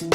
Good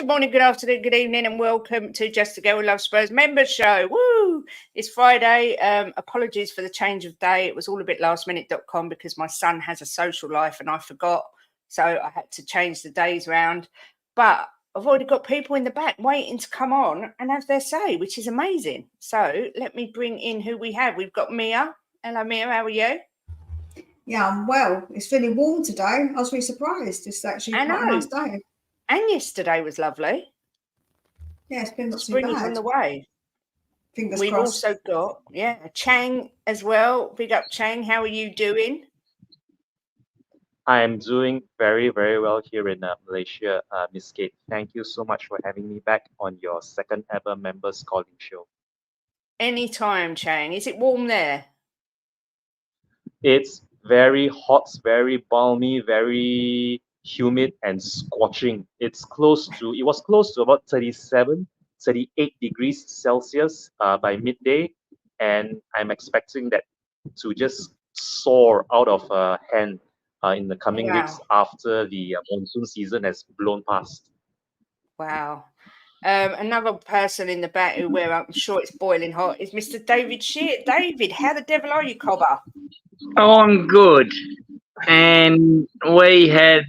morning, good afternoon, good evening, and welcome to Just a Girl Who Loves Spurs Members Show. Woo! It's Friday. Apologies for the change of day. It was all a bit lastminute.com because my son has a social life and I forgot. So I had to change the days round. But I've already got people in the back waiting to come on and have their say, which is amazing. So let me bring in who we have. We've got Mia. Hello, Mia. How are you? Yeah, I'm well. It's really warm today. I was really surprised. It's actually quite a nice day. And yesterday was lovely. Yeah, it's been not too Spring bad. is on the way. Fingers We've crossed. also got, Chang as well. Big up, Chang. How are you doing? I am doing very, very well here in Malaysia, Miss Kate. Thank you so much for having me back on your second ever members calling show. Anytime, Chang. Is it warm there? It's very hot, very balmy, very humid and scorching. It was close to about 37, 38 degrees Celsius by midday. And I'm expecting that to just soar out of hand in the coming weeks after the monsoon season has blown past. Wow. Another person in the back where I'm sure it's boiling hot is Mr. David Shear. David, how the devil are you, Cobber? Oh, I'm good. And we had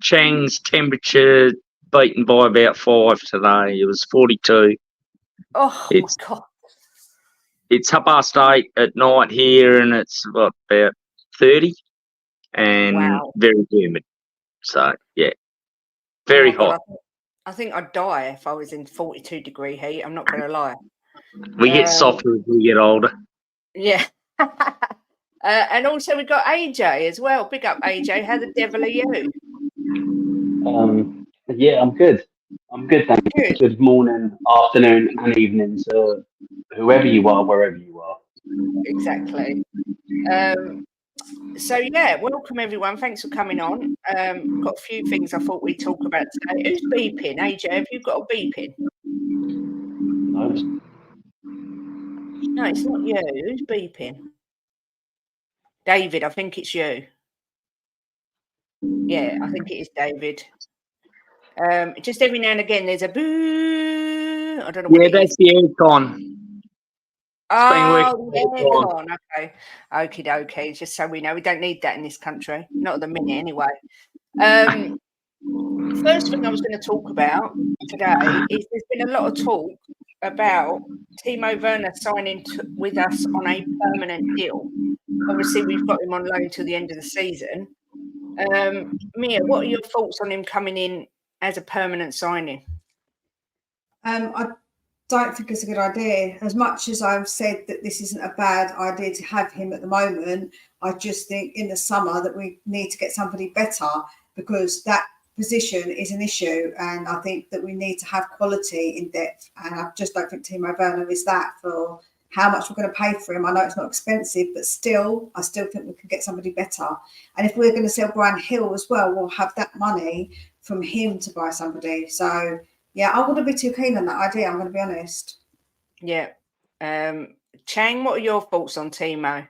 Chang's temperature beaten by about 5 today. It was 42. Oh, my God. It's 8:30 at night here, and it's about 30 and very humid. So, yeah, very hot. I think I'd die if I was in 42-degree heat. I'm not going to lie. We get softer as we get older. Yeah. And also we've got AJ as well. Big up, AJ. How the devil are you? Yeah, I'm good. I'm good, thank you. Good morning, afternoon, and evening to whoever you are, wherever you are. Exactly. So yeah, welcome everyone. Thanks for coming on. Got a few things I thought we'd talk about today. Who's beeping? AJ, have you got a beeping? No, it's not you. Who's beeping? David, I think it's you. Yeah, I think it is David. Just every now and again there's a boo. I don't know what it is. Yeah, that's the aircon. Oh, the aircon. Okay. Okie dokie. Just so we know, we don't need that in this country. Not at the minute, anyway. First thing I was going to talk about today is there's been a lot of talk about Timo Werner signing with us on a permanent deal. Obviously, we've got him on loan till the end of the season. Mia, what are your thoughts on him coming in as a permanent signing? I don't think it's a good idea. As much as I've said that this isn't a bad idea to have him at the moment, I just think in the summer that we need to get somebody better, because that position is an issue, and I think that we need to have quality in depth, and I just don't think Timo Werner is that for how much we're going to pay for him. I know it's not expensive, but still, I still think we can get somebody better. And if we're going to sell Brian Hill as well, we'll have that money from him to buy somebody. So yeah, I wouldn't be too keen on that idea, I'm going to be honest. Yeah. Chang, what are your thoughts on Timo?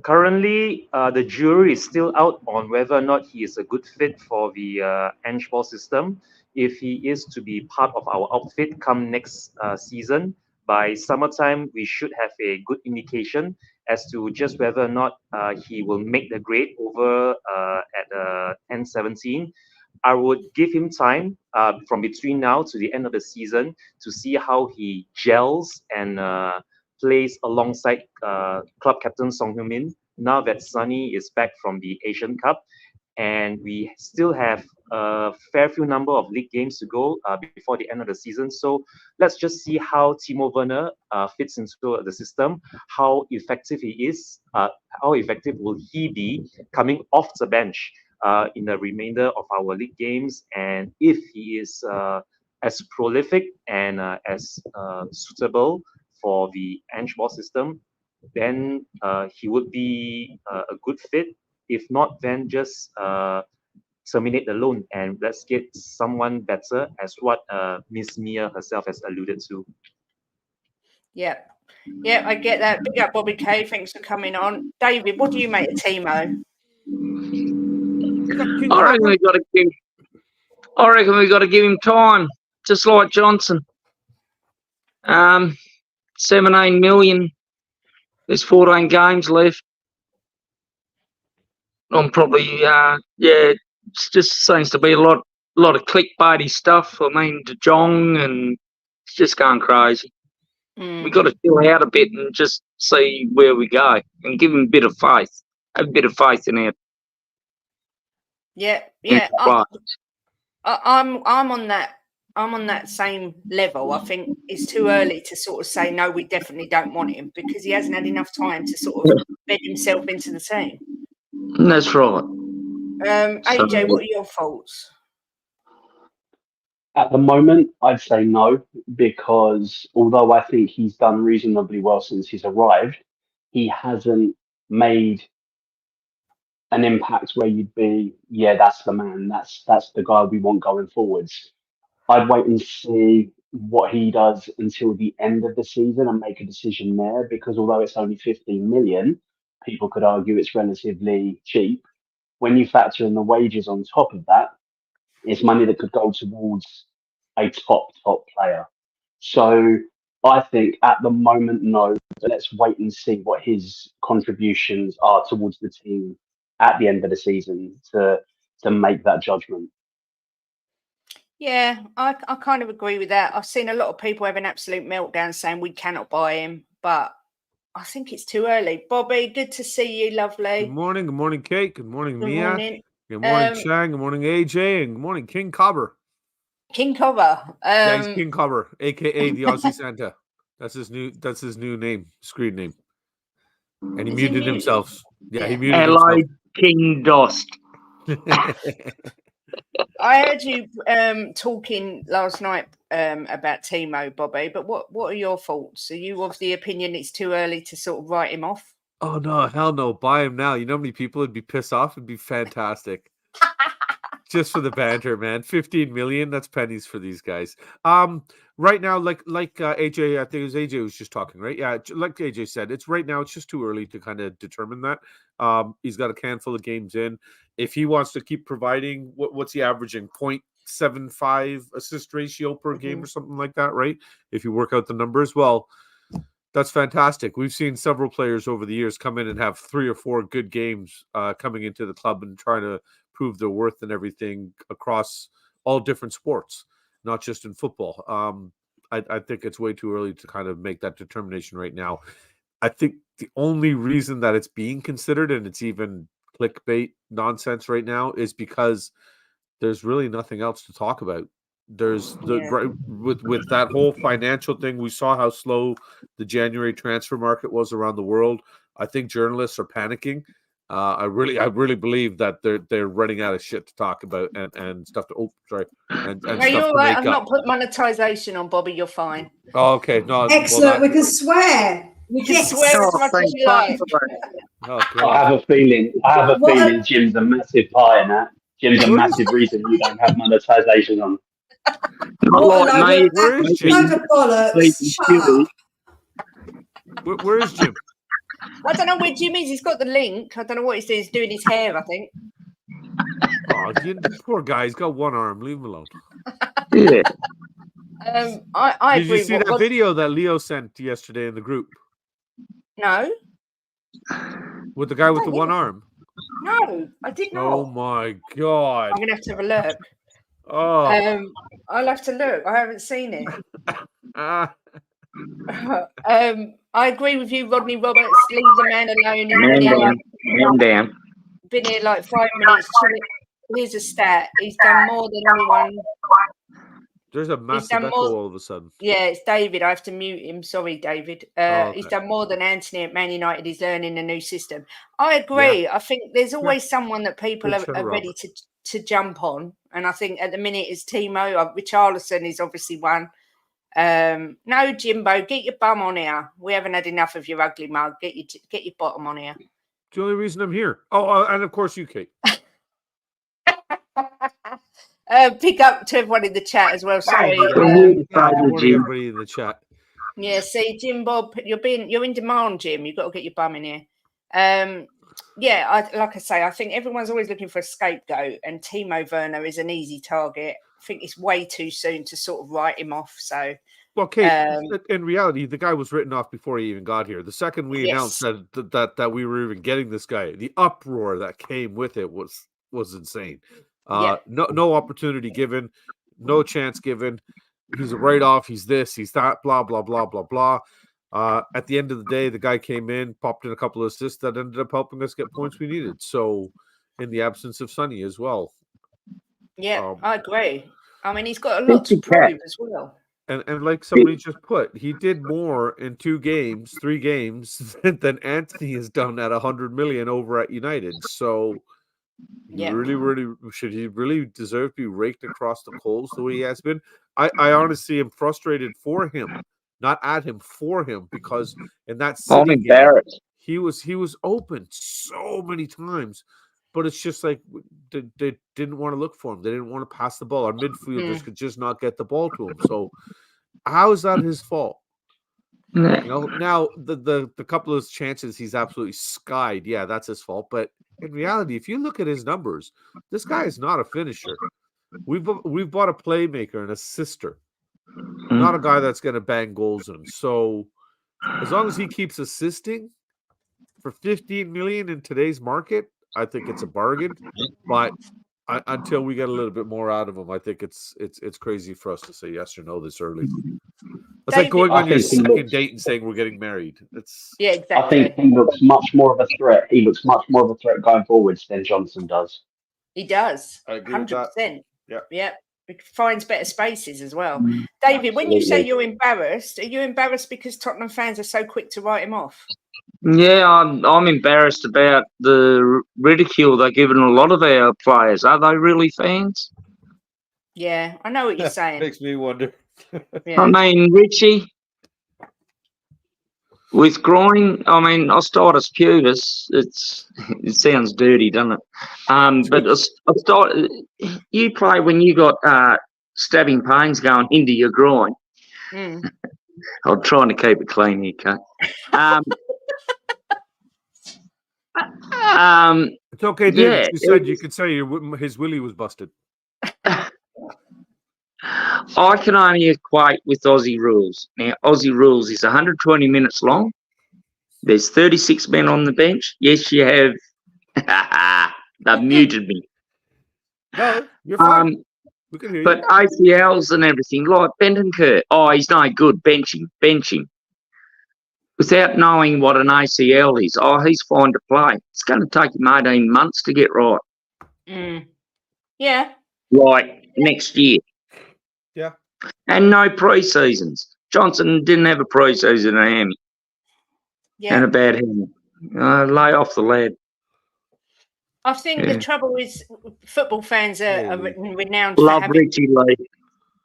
Currently, the jury is still out on whether or not he is a good fit for the Ange Ball system. If he is to be part of our outfit come next season, by summertime, we should have a good indication as to just whether or not he will make the grade over at N17. I would give him time from between now to the end of the season to see how he gels and plays alongside club captain Song Heung-min now that Sonny is back from the Asian Cup. And we still have a fair few number of league games to go before the end of the season. So let's just see how Timo Werner fits into the system, how effective he is, how effective will he be coming off the bench in the remainder of our league games, and if he is as prolific and as suitable for the Ange ball system, then he would be a good fit. If not, then just terminate the loan and let's get someone better, as what Miss Mia herself has alluded to. Yeah, I get that. Big up, Bobby K. Thanks for coming on. David, what do you make of Timo? I reckon we got to give him time, just like Johnson. 17 million. There's 14 games left. I'm probably it just seems to be a lot of clickbaity stuff. I mean, De Jong, and it's just going crazy. We got to chill out a bit and just see where we go and give him a bit of faith. Have a bit of faith in it. Yeah. I'm on that. I'm on that same level. I think it's too early to sort of say no. We definitely don't want him because he hasn't had enough time to sort of bed himself into the team. That's right. AJ, what are your thoughts? At the moment, I'd say no, because although I think he's done reasonably well since he's arrived, he hasn't made an impact where you'd be, yeah, that's the man, that's the guy we want going forwards. I'd wait and see what he does until the end of the season and make a decision there, because although it's only 15 million, people could argue it's relatively cheap. When you factor in the wages on top of that, it's money that could go towards a top player. So I think at the moment, no. But let's wait and see what his contributions are towards the team at the end of the season to make that judgment. Yeah, I kind of agree with that. I've seen a lot of people have an absolute meltdown saying we cannot buy him, but I think it's too early. Bobby, good to see you, lovely. Good morning, Kate. Good morning, Good Mia. morning. Good morning, Shang. Good morning, AJ. And good morning, King Cobber. King Cobber. Yeah, he's King Cobber, aka the Aussie Santa. That's his new name, screen name. And he muted himself. Yeah, he muted Hello, himself. King Dost. I heard you talking last night about Timo, Bobby, but what are your thoughts? Are you of the opinion it's too early to sort of write him off? Oh, no, hell no. Buy him now. You know how many people would be pissed off? It'd be fantastic. Just for the banter, man. 15 million, that's pennies for these guys. Right now, like AJ, I think it was AJ who was just talking, right? Yeah, like AJ said, it's right now, it's just too early to kind of determine that. He's got a handful of games in. If he wants to keep providing, what's he averaging? 0.75 assist ratio per game or something like that, right? If you work out the numbers, well, that's fantastic. We've seen several players over the years come in and have 3 or 4 good games coming into the club and trying to prove their worth and everything across all different sports, not just in football. I think it's way too early to kind of make that determination right now. I think the only reason that it's being considered and it's even clickbait nonsense right now is because there's really nothing else to talk about. There's with that whole financial thing, we saw how slow the January transfer market was around the world. I think journalists are panicking. I really believe that they're running out of shit to talk about and stuff to and no, stuff you're to right. make I've up. not put monetization on, Bobby. You're fine. Oh, okay. No, excellent. We can swear. We can swear as much as you like. I have a feeling Jim's a massive part in that. Jim's a massive reason you don't have monetization on. Where is Jim? Where is Jim? I don't know where Jim is. He's got the link. I don't know what he's doing. He's doing his hair, I think. Oh, poor guy. He's got one arm. Leave him alone. Yeah. I Did agree. you see that video that Leo sent yesterday in the group? No. With the guy with the one arm? No, I did not. Oh my God. I'm going to have to have a look. Oh. I'll have to look. I haven't seen it. I agree with you, Rodney Roberts. Leave the man alone. Man down. Been here like 5 minutes. Here's a stat. He's done more than anyone. There's a massive echo all of a sudden. Yeah, it's David. I have to mute him. Sorry, David. Okay. He's done more than Anthony at Man United. He's learning a new system. I agree. Yeah. I think there's always someone that people are ready to jump on, and I think at the minute is Timo. Richarlison is obviously one. No, Jimbo, get your bum on here. We haven't had enough of your ugly mug. Get your bottom on here. It's the only reason I'm here. Oh, and of course you, Kate. Pick up to everyone in the chat as well. Sorry. Good morning, everybody in the chat. Yeah, see, Jim Bob, you're in demand, Jim. You've got to get your bum in here. Yeah, like I say, I think everyone's always looking for a scapegoat, and Timo Werner is an easy target. I think it's way too soon to sort of write him off. So, well, Kate, in reality, the guy was written off before he even got here. The second we announced that we were even getting this guy, the uproar that came with it was insane. No opportunity given, no chance given. He's a write-off. He's this. He's that. Blah blah blah blah blah. At the end of the day, the guy came in, popped in a couple of assists that ended up helping us get points we needed. So, in the absence of Sonny as well. Yeah, I agree. I mean, he's got a lot to prove as well. And like somebody just put, he did more in 3 games than Anthony has done at 100 million over at United. So, should he really deserve to be raked across the coals the way he has been? I honestly am frustrated for him. Not at him, for him, because in that City I'm embarrassed. Game, he was open so many times, but it's just like they didn't want to look for him. They didn't want to pass the ball. Our midfielders could just not get the ball to him. So how is that his fault? You know, now the couple of chances he's absolutely skied. Yeah, that's his fault. But in reality, if you look at his numbers, this guy is not a finisher. We've bought a playmaker and assister. Not a guy that's going to bang goals in. So as long as he keeps assisting for 15 million in today's market, I think it's a bargain. But until we get a little bit more out of him, I think it's crazy for us to say yes or no this early. It's like going on your second date and saying we're getting married. Yeah, exactly. I think he looks much more of a threat. He looks much more of a threat going forwards than Johnson does. He does. I agree with 100%. that. Yeah. Finds better spaces as well. David, when you say you're embarrassed, are you embarrassed because Tottenham fans are so quick to write him off? Yeah, I'm embarrassed about the ridicule they're giving a lot of our players. Are they really fans? Yeah, I know what you're saying. Makes me wonder. Yeah. I mean, Richie, with groin, I mean, osteitis pubis, it sounds dirty, doesn't it? But you play when you got stabbing pains going into your groin. I'm trying to keep it clean here, Kate. It's okay, David. You could say his willy was busted. I can only equate with Aussie rules. Now, Aussie rules is 120 minutes long. There's 36 men on the bench. Yes, you have. They've muted me. No, you're fine. We can hear but you. ACLs and everything, like Bentancur. Oh, he's no good. Bench him. Without knowing what an ACL is. Oh, he's fine to play. It's going to take him 18 months to get right. Yeah. Like next year. Yeah. And no pre-seasons. Johnson didn't have a pre-season at Miami. Yeah. And a bad hand. Lay off the lad. I think the trouble is football fans are renowned Love for having... Richie Lee.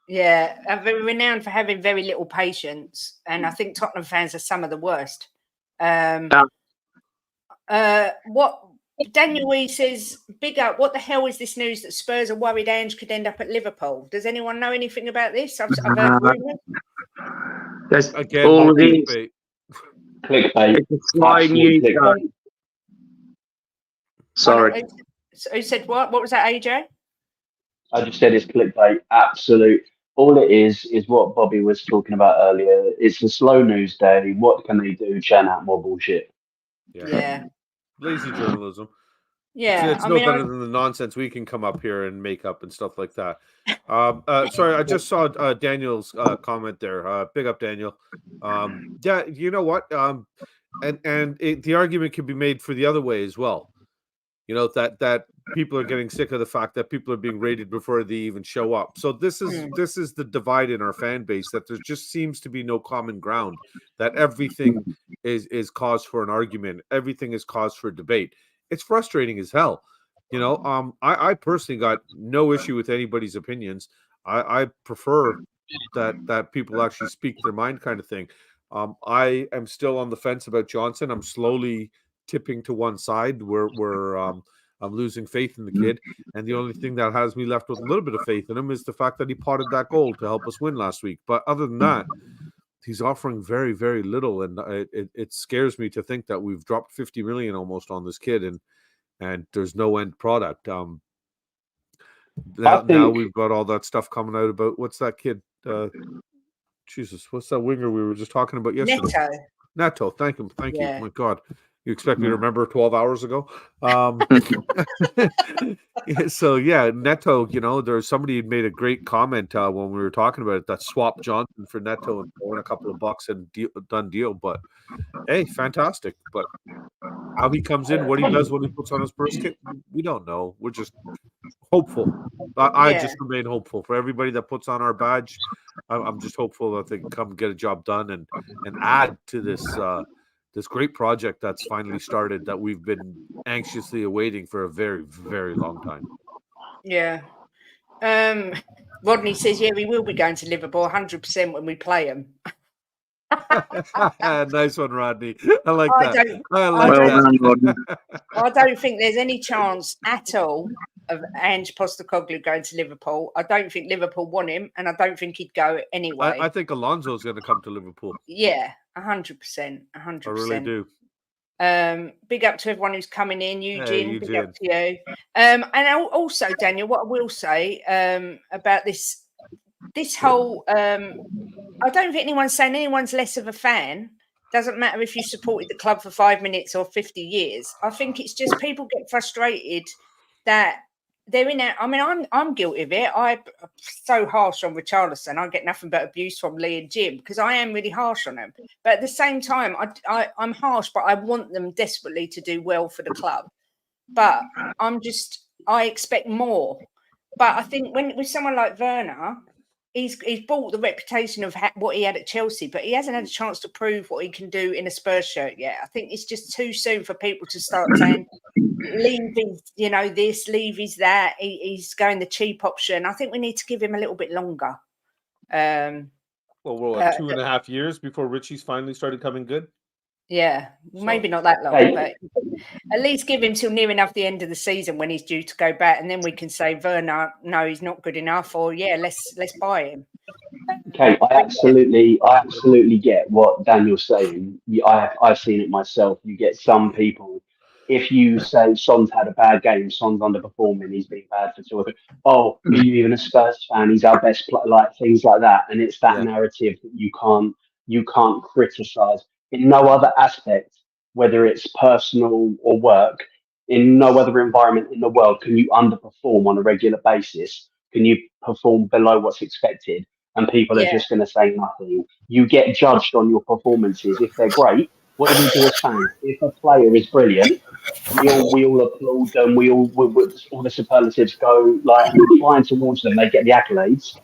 Yeah, are very renowned for having very little patience. And I think Tottenham fans are some of the worst. What Daniel Wee says, big up, what the hell is this news that Spurs are worried Ange could end up at Liverpool? Does anyone know anything about this? I've heard rumours. That's Again, all it is. Clickbait. It's a slow news. Sorry. Who said what? What was that, AJ? I just said it's clickbait. Absolute. All it is what Bobby was talking about earlier. It's a slow news day. What can they do? Churn out more bullshit. Yeah. Lazy journalism. Yeah. It's no better than the nonsense we can come up here and make up and stuff like that. Sorry, I just saw Daniel's comment there. Big up, Daniel. Yeah, you know what? The argument can be made for the other way as well. You know, that people are getting sick of the fact that people are being rated before they even show up. So this is the divide in our fan base, that there just seems to be no common ground, that everything is cause for an argument. Everything is cause for debate. It's frustrating as hell. You know, I personally got no issue with anybody's opinions. I prefer that people actually speak their mind, kind of thing. I am still on the fence about Johnson. I'm slowly tipping to one side where I'm losing faith in the kid. And the only thing that has me left with a little bit of faith in him is the fact that he potted that goal to help us win last week. But other than that, he's offering very, very little, and it scares me to think that we've dropped 50 million almost on this kid, and there's no end product. Now we've got all that stuff coming out about what's that kid? Jesus, what's that winger we were just talking about yesterday? Neto. Thank you. My God. You expect me to remember 12 hours ago? So yeah, Neto, you know, there's somebody who made a great comment when we were talking about it, that swap Johnson for Neto and throwing a couple of bucks and done deal. But hey, fantastic. But how he comes in, what he does when he puts on his first kit, we don't know. We're just hopeful. I just remain hopeful for everybody that puts on our badge. I'm just hopeful that they can come get a job done and add to this great project that's finally started that we've been anxiously awaiting for a very, very long time. Yeah. Rodney says, yeah, we will be going to Liverpool 100% when we play them. Nice one, Rodney. I like that. I don't think there's any chance at all of Ange Postecoglou going to Liverpool. I don't think Liverpool want him, and I don't think he'd go anyway. I think Alonso's going to come to Liverpool. Yeah, 100%. 100%. I really do. Big up to everyone who's coming in. Eugene, big up to you. And also, Daniel, what I will say about this whole, I don't think anyone's saying anyone's less of a fan. Doesn't matter if you supported the club for 5 minutes or 50 years. I think it's just people get frustrated that they're in it. I mean, I'm guilty of it. I'm so harsh on Richarlison. I get nothing but abuse from Lee and Jim because I am really harsh on them. But at the same time, I'm harsh, but I want them desperately to do well for the club. But I expect more. But I think with someone like Werner, he's bought the reputation of what he had at Chelsea, but he hasn't had a chance to prove what he can do in a Spurs shirt yet. I think it's just too soon for people to start saying, Levy's, you know, this, Levy's that. He's going the cheap option. I think we need to give him a little bit longer. Well, we're what, 2.5 years before Richie's finally started coming good? Yeah, maybe not that long, but at least give him till near enough the end of the season when he's due to go back, and then we can say, Werner, no, he's not good enough, or yeah, let's buy him. Okay, I absolutely get what Daniel's saying. I've seen it myself. You get some people, if you say Son's had a bad game, Son's underperforming, he's been bad for 2 or 3. Oh, are you even a Spurs fan? He's our best player, like things like that, and it's that narrative that you can't criticize. In no other aspect, whether it's personal or work, in no other environment in the world can you underperform on a regular basis. Can you perform below what's expected? And people are just going to say nothing. You get judged on your performances. If they're great, what do we do as fans? If a player is brilliant, we all applaud them. All the superlatives go like flying towards them. They get the accolades.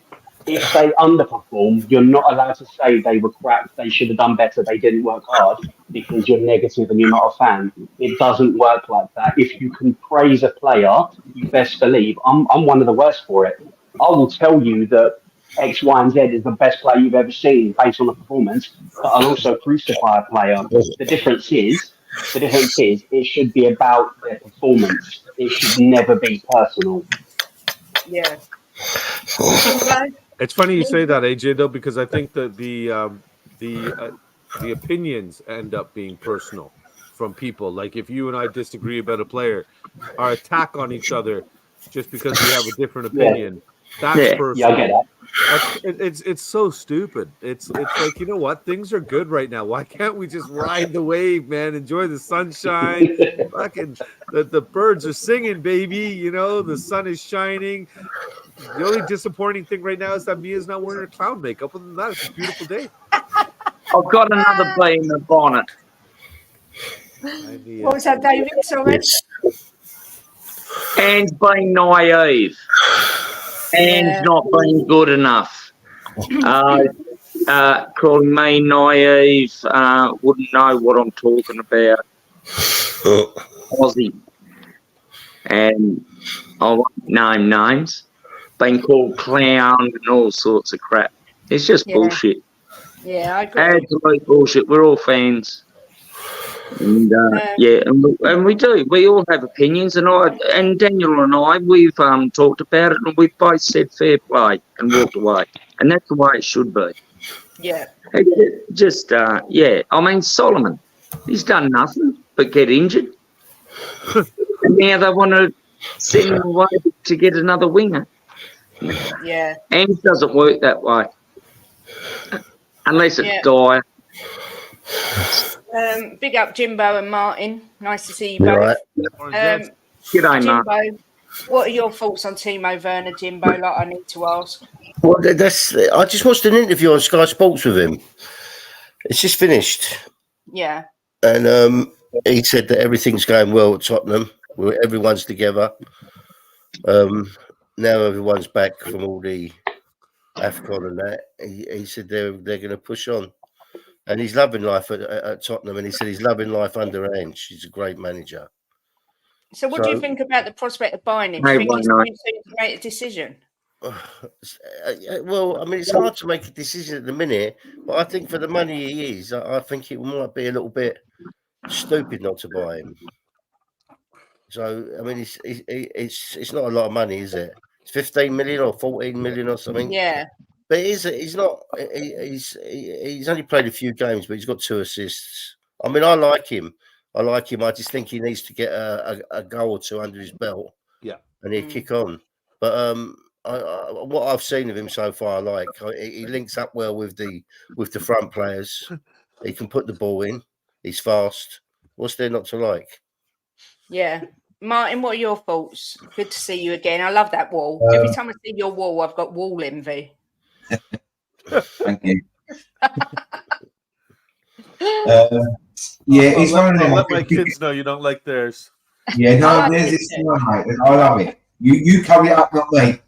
If they underperform, you're not allowed to say they were crap, they should have done better, they didn't work hard, because you're negative and you're not a fan. It doesn't work like that. If you can praise a player, you best believe, I'm one of the worst for it. I will tell you that X, Y, and Z is the best player you've ever seen based on the performance, but I'll also crucify a player. The difference is, it should be about their performance. It should never be personal. Yeah. It's funny you say that, AJ, though, because I think that the opinions end up being personal from people. Like if you and I disagree about a player, our attack on each other just because we have a different opinion, that's personal. Yeah, I get that. It's so stupid. It's like, you know what? Things are good right now. Why can't we just ride the wave, man? Enjoy the sunshine. Fucking the birds are singing, baby. You know, the sun is shining. The only disappointing thing right now is that Mia's not wearing her clown makeup. Other than that, it's a beautiful day. I've got another bee in the bonnet. What was that, David? Sorry. Anne's being naive. Anne's not being good enough. Calling me naive, wouldn't know what I'm talking about. Aussie. and I won't name names, been called clown and all sorts of crap. It's just Yeah. bullshit. Yeah, I agree. Absolute bullshit. We're all fans. And and we do. We all have opinions, and Daniel and I, we've talked about it, and we've both said fair play and walked away, and that's the way it should be. Yeah. Just I mean, Solomon, he's done nothing but get injured, and now they want to send him away to get another winger. Yeah. And it doesn't work that way, unless it's Yeah. dire. Big up Jimbo and Martin. Nice to see you You both. right? G'day, Mark. Jimbo, what are your thoughts on Timo Werner, Jimbo? Like, I need to ask. Well, I just watched an interview on Sky Sports with him. It's just finished, Yeah. and he said that everything's going well at Tottenham. Everyone's together. Now everyone's back from all the AFCON and that. He said they're going to push on, and he's loving life at Tottenham. And he said he's loving life under Ange. He's a great manager. So, what do you So- think about the prospect of buying him? Do Hey, you think why it's not? too soon to make a decision? Well, I mean, it's hard to make a decision at the minute, but I think for the money he is, I think it might be a little bit stupid not to buy him. So, I mean, it's not a lot of money, is it? It's 15 million or 14 million or something. Yeah. But he's not. He's only played a few games, but he's got 2 assists. I mean, I like him. I just think he needs to get a goal or 2 under his belt. Yeah. And he'll kick on. But what I've seen of him so far, I like. He links up well with the front players. He can put the ball in. He's fast. What's there not to like? Yeah. Martin, what are your thoughts? Good to see you again. I love that wall. Every time I see your wall, I've got wall envy. Thank you. Yeah, it's one of them. I'll let my kids know you don't like theirs. Yeah, no, I there's like this it. one, mate. I love it. You cover it up, not me.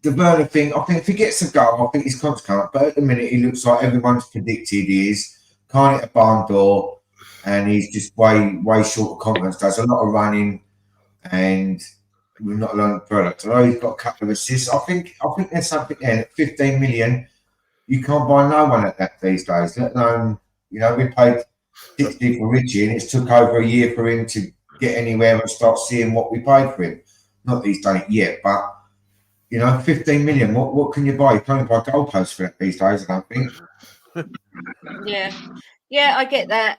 The Werner thing, I think if he gets a goal, I think he's consequent. But at the minute, he looks like everyone's predicted he is. Can't hit a barn door, and he's just way short of confidence. Does a lot of running, and we've not learned the product. Although he's got a couple of assists, I think there's something there. At 15 million, you can't buy no one at that these days. Let alone, we paid 60 for Richie, and it took over a year for him to get anywhere and start seeing what we paid for him. Not that he's done it yet, but 15 million. What can you buy? You can't buy goalposts for that these days, I don't think. Yeah, I get that.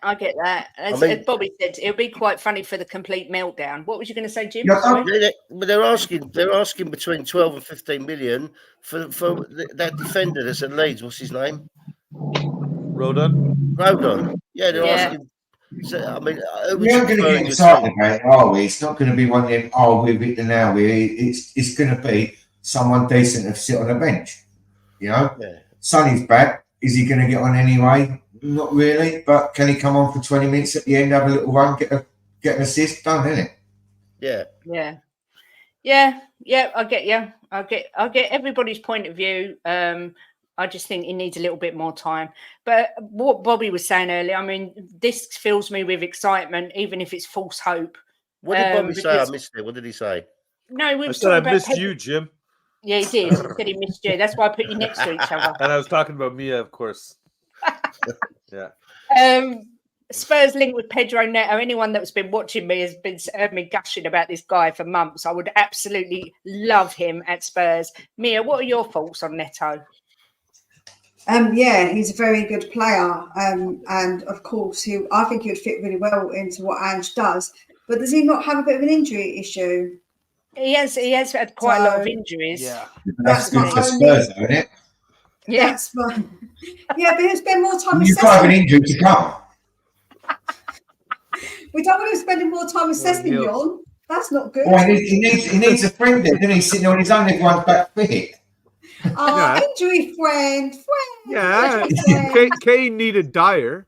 As Bobby said, it'll be quite funny for the complete meltdown. What was you going to say, Jim? Yeah, Sorry? But they're asking between 12 and 15 million for that defender that's at Leeds. What's his name? Rodon. Yeah, they're asking. So, I mean, We aren't going to get excited about it, are we? It's not going to be one of them, we've hit the now. It's going to be someone decent to sit on the bench. Yeah. Sonny's back. Is he going to get on anyway? Not really. But can he come on for 20 minutes at the end, have a little run, get an assist? Done, isn't it? Yeah. I get you. I get everybody's point of view. I just think he needs a little bit more time. But what Bobby was saying earlier, I mean, this fills me with excitement, even if it's false hope. What did Bobby say? I missed it. What did he say? No, we I were said I talking missed about you, Jim. Yeah, he did. He said he missed you. That's why I put you next to each other. And I was talking about Mia, of course. Yeah. Spurs link with Pedro Neto. Anyone that's been watching me has been heard me gushing about this guy for months. I would absolutely love him at Spurs. Mia, what are your thoughts on Neto? Yeah, he's a very good player, and of course, I think he would fit really well into what Ange does. But does he not have a bit of an injury issue? He has had quite a lot of injuries. Yeah. That's good not for Spurs, though, isn't it? Yeah. That's fine. Yeah, but he'll spend more time You've got to have an assessing. injury to come. We don't want him spending more time assessing Neil. Jon. That's not good. Well, he needs a friend there, doesn't he? Sitting on his own, everyone's back fit. Yeah. Injury friend. Yeah. Kane needed Dyer.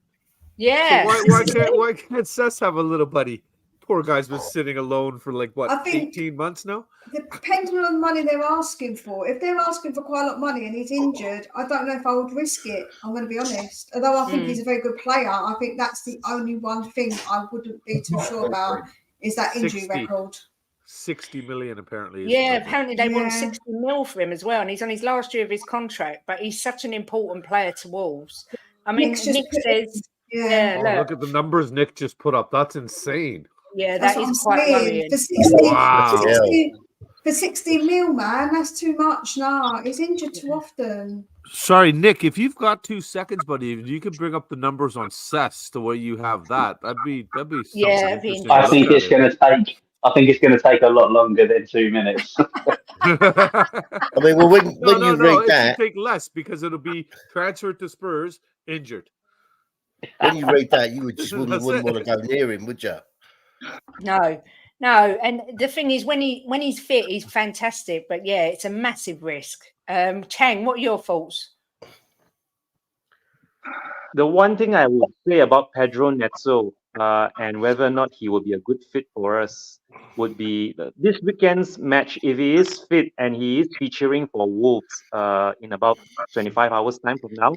Yeah. So why can't Cess have a little buddy? Poor guy's been sitting alone for like what, I think- 18 months now? Depending on the money they're asking for. If they're asking for quite a lot of money and he's injured, I don't know if I would risk it. I'm going to be honest. Although I think he's a very good player, I think that's the only one thing I wouldn't be too sure about is that injury 60. record. 60 million apparently. is the Yeah, number. apparently they want Yeah. 60 mil for him as well, and he's on his last year of his contract. But he's such an important player to Wolves. I mean, Nick's just Nick put- says, Yeah. Oh, look, look at the numbers Nick just put up. That's insane. yeah, That's that what is I'm quite saying. worrying. For 60, Wow. for 60 for 60 mil, man, that's too much. Nah, he's injured too often. Sorry, Nick, if you've got 2 seconds, buddy, if you could bring up the numbers on CES the way you have that, that'd be something Yeah, it'd be interesting to I look think at it's going to take. I think it's going to take a lot longer than 2 minutes. I mean, well, when you read it that, should take less because it'll be transferred to Spurs, injured. when you read that, you That's wouldn't it. want to go near him, would you? No. And the thing is, when he's fit, he's fantastic. But yeah, it's a massive risk. Chang, what are your thoughts? The one thing I would say about Pedro Neto and whether or not he will be a good fit for us would be this weekend's match. If he is fit and he is featuring for Wolves in about 25 hours time from now,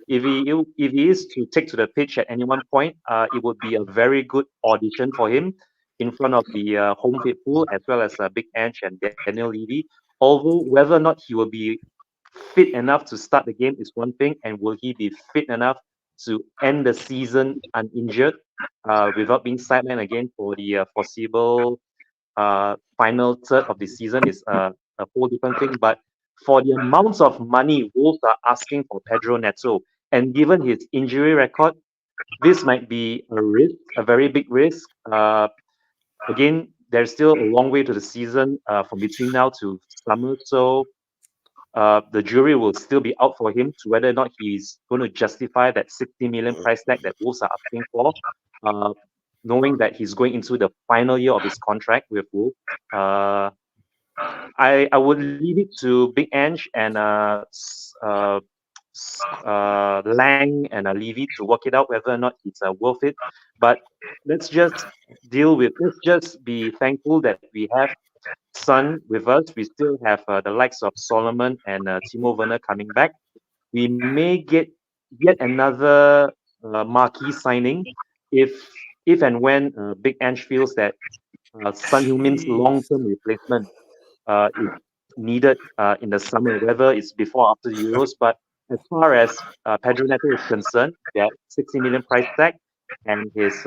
if he is to take to the pitch at any one point, it would be a very good audition for him in front of the home faithful as well as Big Ange and Daniel Levy. Although whether or not he will be fit enough to start the game is one thing, and will he be fit enough to end the season uninjured without being sidelined again for the foreseeable final third of the season is a whole different thing. But for the amounts of money Wolves are asking for Pedro Neto, and given his injury record, this might be a risk, a very big risk. Again, there's still a long way to the season from between now to summer, so the jury will still be out for him to whether or not he's going to justify that 60 million price tag that Wolves are asking for, knowing that he's going into the final year of his contract with Wolves. I would leave it to Big Ange and Lang and Levy to work it out whether or not it's worth it. But let's just be thankful that we have Son with us. We still have the likes of Solomon and Timo Werner coming back. We may get yet another marquee signing if and when Big Ange feels that Son Heung-min's long-term replacement is needed in the summer, whether it's before or after the Euros. But as far as Pedro Neto is concerned, that 60 million price tag and his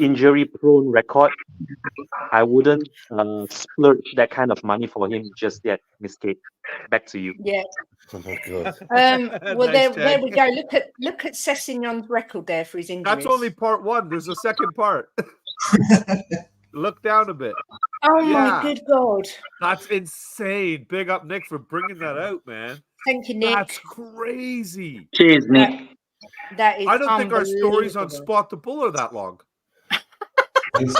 injury-prone record, I wouldn't splurge that kind of money for him just yet, Miss Kate. Back to you. Yeah. Oh my god! Well, Nice, there Chang. we go. Look at Sessegnon's record there for his injuries. That's only part one. There's a second part. Look down a bit. Oh Yeah. my good God! That's insane. Big up Nick for bringing that out, man. Thank you, Nick. That's crazy. Cheers, Nick. That is. I don't think our stories on unbelievable. Spot the Bull are that long. I think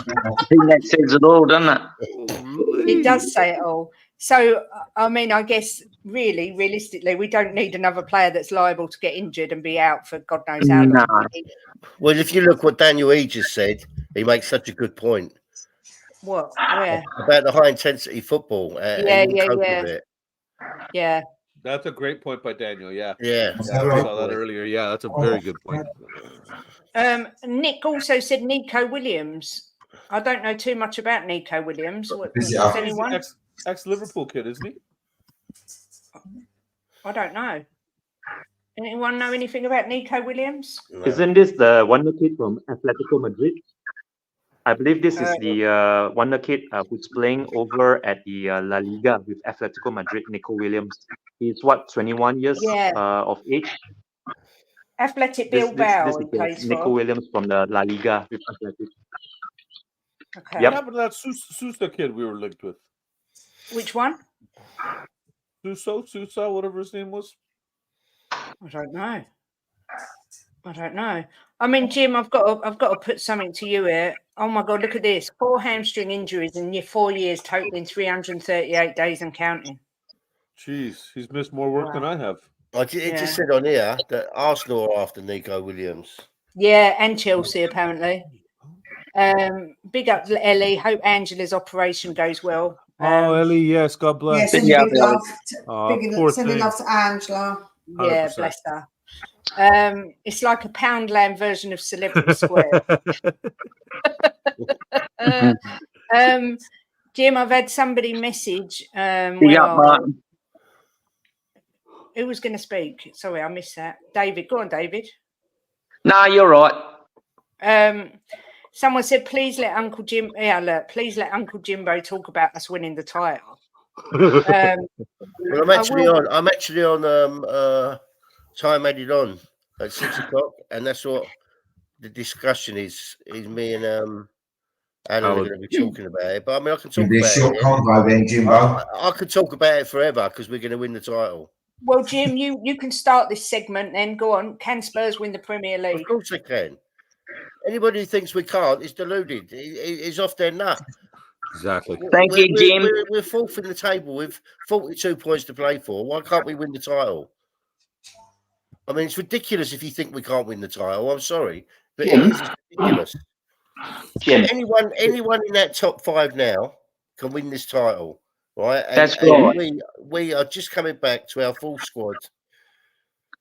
that says it all, doesn't it? It does say it all. So, I mean, I guess realistically, we don't need another player that's liable to get injured and be out for God knows how long. No. Well, if you look what Daniel E just said, he makes such a good point What? Where? about the high intensity football. And Yeah. cope with it. Yeah. That's a great point by Daniel. Yeah. Yeah. I saw that earlier. Yeah, that's a very good point. Nick also said Nico Williams. I don't know too much about Nico Williams. What, Is it does up? anyone? Ex-Liverpool kid, isn't he? I don't know. Anyone know anything about Nico Williams? No. Isn't this the wonder kid from Atletico Madrid? I believe this is the wonder kid who's playing over at the La Liga with Atletico Madrid, Nico Williams. He's what, 21 years Yeah. of age? Athletic This Bilbao is he plays Nico for. Williams from the La Liga with Athletic. Okay. Yep. What happened to that Sousa kid we were linked with? Which one? Sousa, whatever his name was. I don't know. I mean, Jim, I've got to put something to you here. Oh my God, look at this: 4 hamstring injuries in 4 years, totaling 338 days and counting. Jeez, he's missed more work than I have. It Yeah. just said on here that Arsenal are after Nico Williams. Yeah, and Chelsea apparently. Big up Ellie. Hope Angela's operation goes well. Oh, Ellie, yes, God bless. Yes, sending Yeah, big love, Oh, poor sending thing. love to Angela. Yeah, 100%. bless her. It's like a Poundland version of Celebrity Square. Jim, I've had somebody message. Big up, Martin. Who was going to speak? Sorry, I missed that. David, go on, David. No, you're right. Someone said, please let Uncle Jim. Yeah, look, please let Uncle Jimbo talk about us winning the title. Well, I'm actually on time added on at 6 o'clock, and that's what the discussion is. Me and Alan are going to be talking about it. But I mean, I can talk It'll be a about short it. convo then, Jimbo. I could talk about it forever because we're going to win the title. Well, Jim, you can start this segment then. Go on. Can Spurs win the Premier League? Of course they can. Anybody who thinks we can't is deluded. He's off their nut. Exactly. Thank you, Jim. We're fourth in the table with 42 points to play for. Why can't we win the title? I mean, it's ridiculous if you think we can't win the title. I'm sorry, but it is ridiculous. Jim. Anyone in that top 5 now can win this title, right? That's right. We are just coming back to our full squad.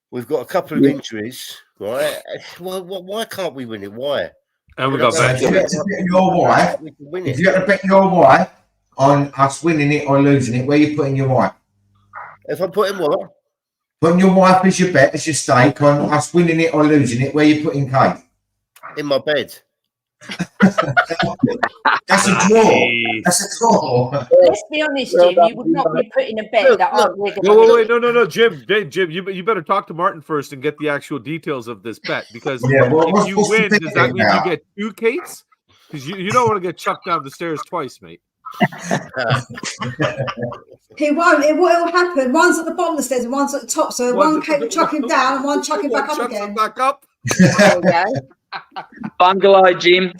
We've got a couple of injuries, right? Well, why can't we win it? Why? And we got So if you had back. to bet your wife, We can win if it. you had to bet your wife on us winning it or losing it, where are you putting your wife? If I'm putting what? Putting your wife as your bet, as your stake on us winning it or losing it, where are you putting Kate? In my bed. That's a draw. That's a draw. Let's be honest, Jim. You would not be putting a bet that we're going No, to wait, no, Jim, you better talk to Martin first and get the actual details of this bet because Yeah, well, if you what's the win, bet does that mean now? you get 2 Kates? Because you don't want to get chucked down the stairs twice, mate. He won't. It will happen. One's at the bottom of the stairs and one's at the top. So one can chuck him down and one chuck him back up Chucks again. him back up. There we go. Bungalow, Jim.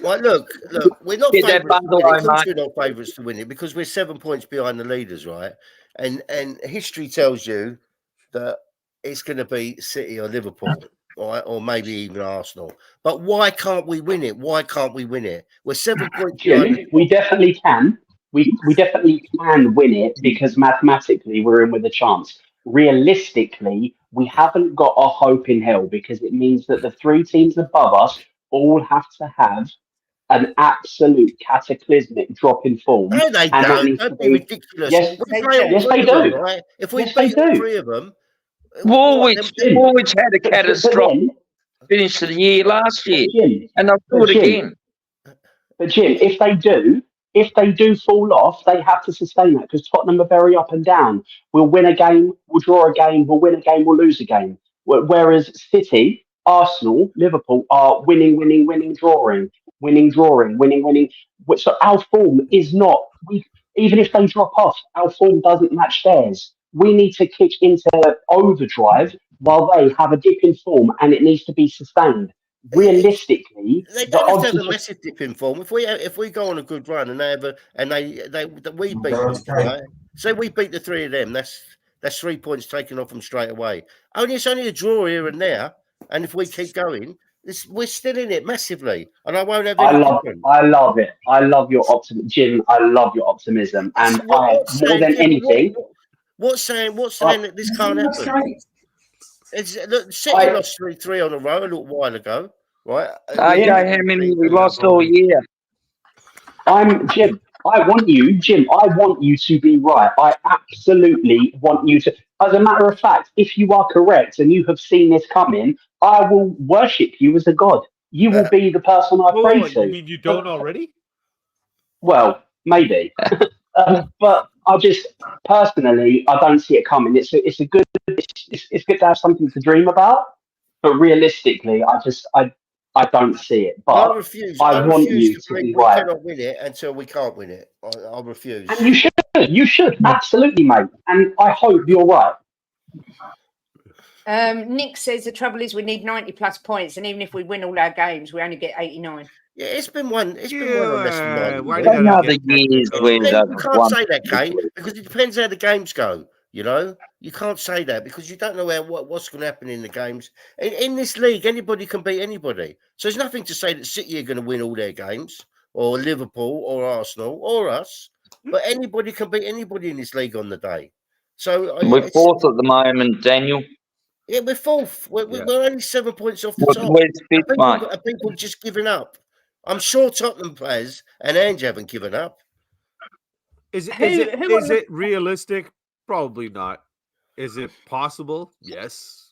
Well, look, we're not Get that favourites. bundle Of on, course mate. we're not favourites to win it because we're 7 points behind the leaders, right? And history tells you that it's going to be City or Liverpool, right? Or maybe even Arsenal. But why can't we win it? Why can't we win it? We're 7 points behind. Jim, we definitely can. We definitely can win it because mathematically we're in with a chance. Realistically, we haven't got a hope in hell because it means that the 3 teams above us all have to have an absolute cataclysmic drop in form. No, they and it don't. needs to Don't be ridiculous. Yes, We play all yes, three they of them, do. right? If we Yes, they beat all do. 3 of them, Woolwich had a But catastrophic then, finish to the year last year, Jim, and they'll do it Jim, again. But Jim, if they do fall off, they have to sustain that because Tottenham are very up and down. We'll win a game, we'll draw a game, we'll win a game, we'll lose a game. Whereas City, Arsenal, Liverpool are winning, drawing. So our form is not. Even if they drop off, our form doesn't match theirs. We need to kick into overdrive while they have a dip in form, and it needs to be sustained. Realistically, they the don't have odds to have a are massive dip in form. If we go on a good run and we beat them, right? Say we beat the 3 of them, that's 3 points taken off them straight away. It's only a draw here and there, and if we keep going, we're still in it massively, and I won't have any different. I love it. I love your optimism, Jim. I love your optimism, and more than anything. What's saying that this can't happen? City lost 3 on a row a little while ago, right? How many we lost all year? Jim. I want you to be right. I absolutely want you to. As a matter of fact, if you are correct and you have seen this coming, I will worship you as a god. You will be the person I pray to. You mean you don't already? Well, maybe. But I just personally, I don't see it coming. It's good to have something to dream about, but realistically, I don't see it. But I refuse. I want you to be we right. cannot win it until we can't win it. I refuse. And you should absolutely, mate. And I hope you're right. Nick says the trouble is we need 90 plus points, and even if we win all our games, we only get 89. Yeah, it's been one. It's been one on less than 90. why do you gotta Another get year's technical? win. You can't say that, Kate, because it depends how the games go. You know, You can't say that because you don't know what's going to happen in the games. In this league, anybody can beat anybody. So there's nothing to say that City are going to win all their games, or Liverpool, or Arsenal, or us. But anybody can beat anybody in this league on the day. So We're fourth at the moment, Daniel. Yeah, we're fourth. We're only 7 points off the top. Where's fifth, mate? Are people just giving up? I'm sure Tottenham players and Ange haven't given up. Is it realistic? Probably not. Is it possible? Yes.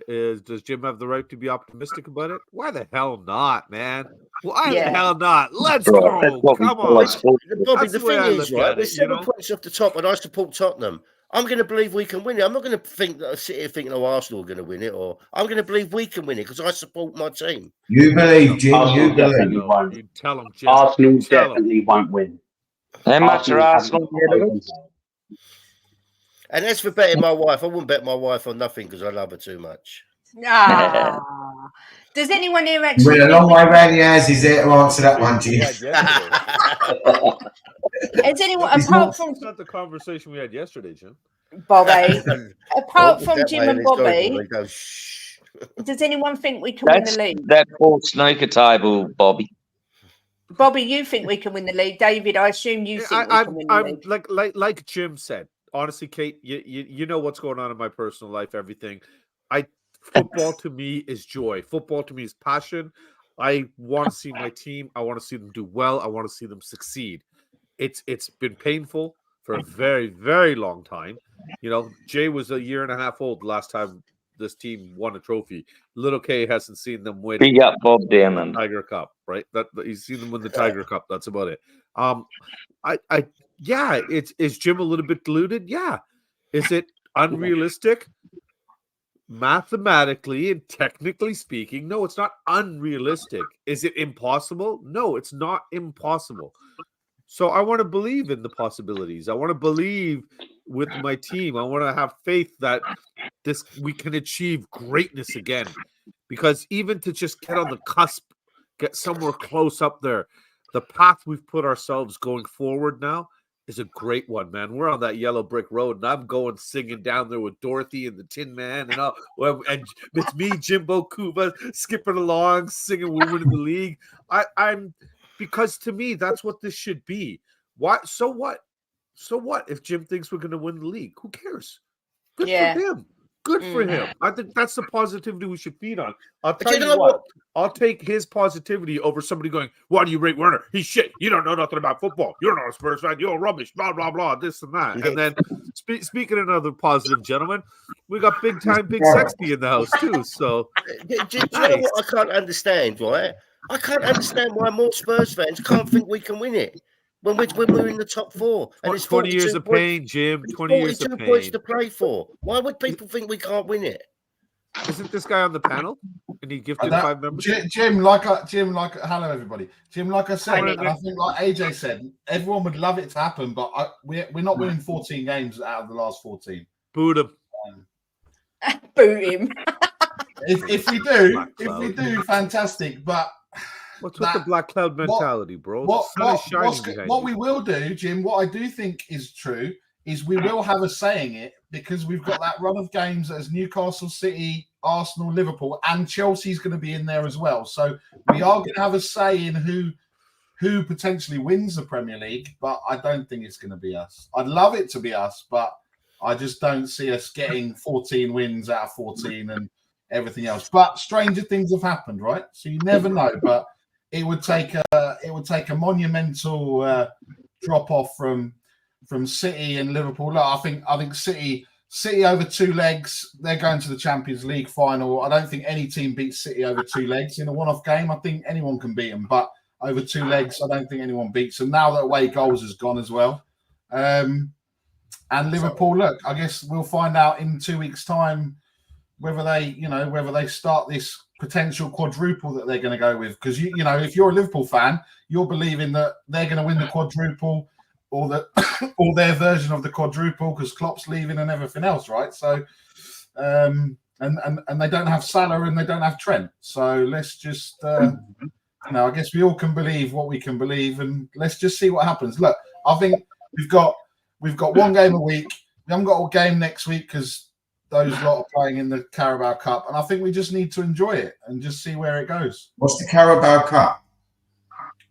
Does Jim have the right to be optimistic about it? Why the hell not, man? Why the hell not? Let's go. Come on. Bobby, the thing is, right, we're 7 points off the top, and I support Tottenham. I'm going to believe we can win it. I'm not going to sit here thinking, Arsenal are going to win it, or I'm going to believe we can win it because I support my team. You believe, Jim. You believe. You tell them, Jim. Arsenal definitely won't win. How much are Arsenal? And as for betting my wife, I wouldn't bet my wife on nothing because I love her too much. Does anyone here actually? We're a long way around the houses there to answer that one, Jim. Has anyone, apart from not the conversation we had yesterday, Jim? Bobby, apart from Jim and Bobby, does anyone think we can win the league? That full snooker table, Bobby. Bobby, you think we can win the league? David, I assume you think we can win the league. Like Jim said. Honestly, Kate, you know what's going on in my personal life, everything. Football to me is joy. Football to me is passion. I want to see my team. I want to see them do well. I want to see them succeed. It's been painful for a very, very long time. You know, Jay was a year and a half old the last time this team won a trophy. Little K hasn't seen them win. Big up Bob Damon. Tiger Cup, right? He's seen them win the Tiger Cup. That's about it. Yeah, is Jim a little bit deluded? Yeah. Is it unrealistic? Mathematically and technically speaking, no, it's not unrealistic. Is it impossible? No, it's not impossible. So I want to believe in the possibilities. I want to believe with my team. I want to have faith that we can achieve greatness again. Because even to just get on the cusp, get somewhere close up there, the path we've put ourselves going forward now is a great one, man. We're on that yellow brick road, and I'm going singing down there with Dorothy and the Tin Man, and all. And it's me, Jimbo Kuba, skipping along, singing "Women in the League." I'm because to me that's what this should be. What? So what? So what if Jim thinks we're going to win the league? Who cares? Good for him. Good for him. I think that's the positivity we should feed on. I'll tell you what. I'll take his positivity over somebody going, "Why do you rate Werner? He's shit. You don't know nothing about football. You're not a Spurs fan. You're rubbish. Blah blah blah. This and that." And then, speaking of another positive gentleman, we got big time Big Sexty in the house too. So, do you know what I can't understand? Right? I can't understand why more Spurs fans can't think we can win it. When we're in the top four, and it's 20 years of pain, Jim. 20 years of pain. 42 points to play for. Why would people think we can't win it? Isn't this guy on the panel? And he gifted 5 members. Jim, hello everybody. Jim, like I said, and I think like AJ said, everyone would love it to happen, but we're not winning 14 games out of the last 14. Boot him. Boot him. If we do, fantastic. But what's with the black cloud mentality, bro? What we will do, Jim, what I do think is true is we will have a say in it because we've got that run of games as Newcastle City, Arsenal, Liverpool, and Chelsea's going to be in there as well. So we are going to have a say in who potentially wins the Premier League, but I don't think it's going to be us. I'd love it to be us, but I just don't see us getting 14 wins out of 14 and everything else. But stranger things have happened, right? So you never know, but it would take a monumental drop off from City and Liverpool. Look, I think City over 2 legs. They're going to the Champions League final. I don't think any team beats City over 2 legs in a one-off game. I think anyone can beat them, but over 2 legs, I don't think anyone beats them. Now that away goals has gone as well, and Liverpool. Look, I guess we'll find out in 2 weeks' time whether they start this potential quadruple that they're going to go with. Because you know, if you're a Liverpool fan, you're believing that they're going to win the quadruple or their version of the quadruple because Klopp's leaving and everything else, right? So, and they don't have Salah and they don't have Trent. So let's just, I guess we all can believe what we can believe, and let's just see what happens. Look, I think we've got 1 game a week. We haven't got a game next week because those lot are playing in the Carabao Cup, and I think we just need to enjoy it and just see where it goes. What's the Carabao Cup?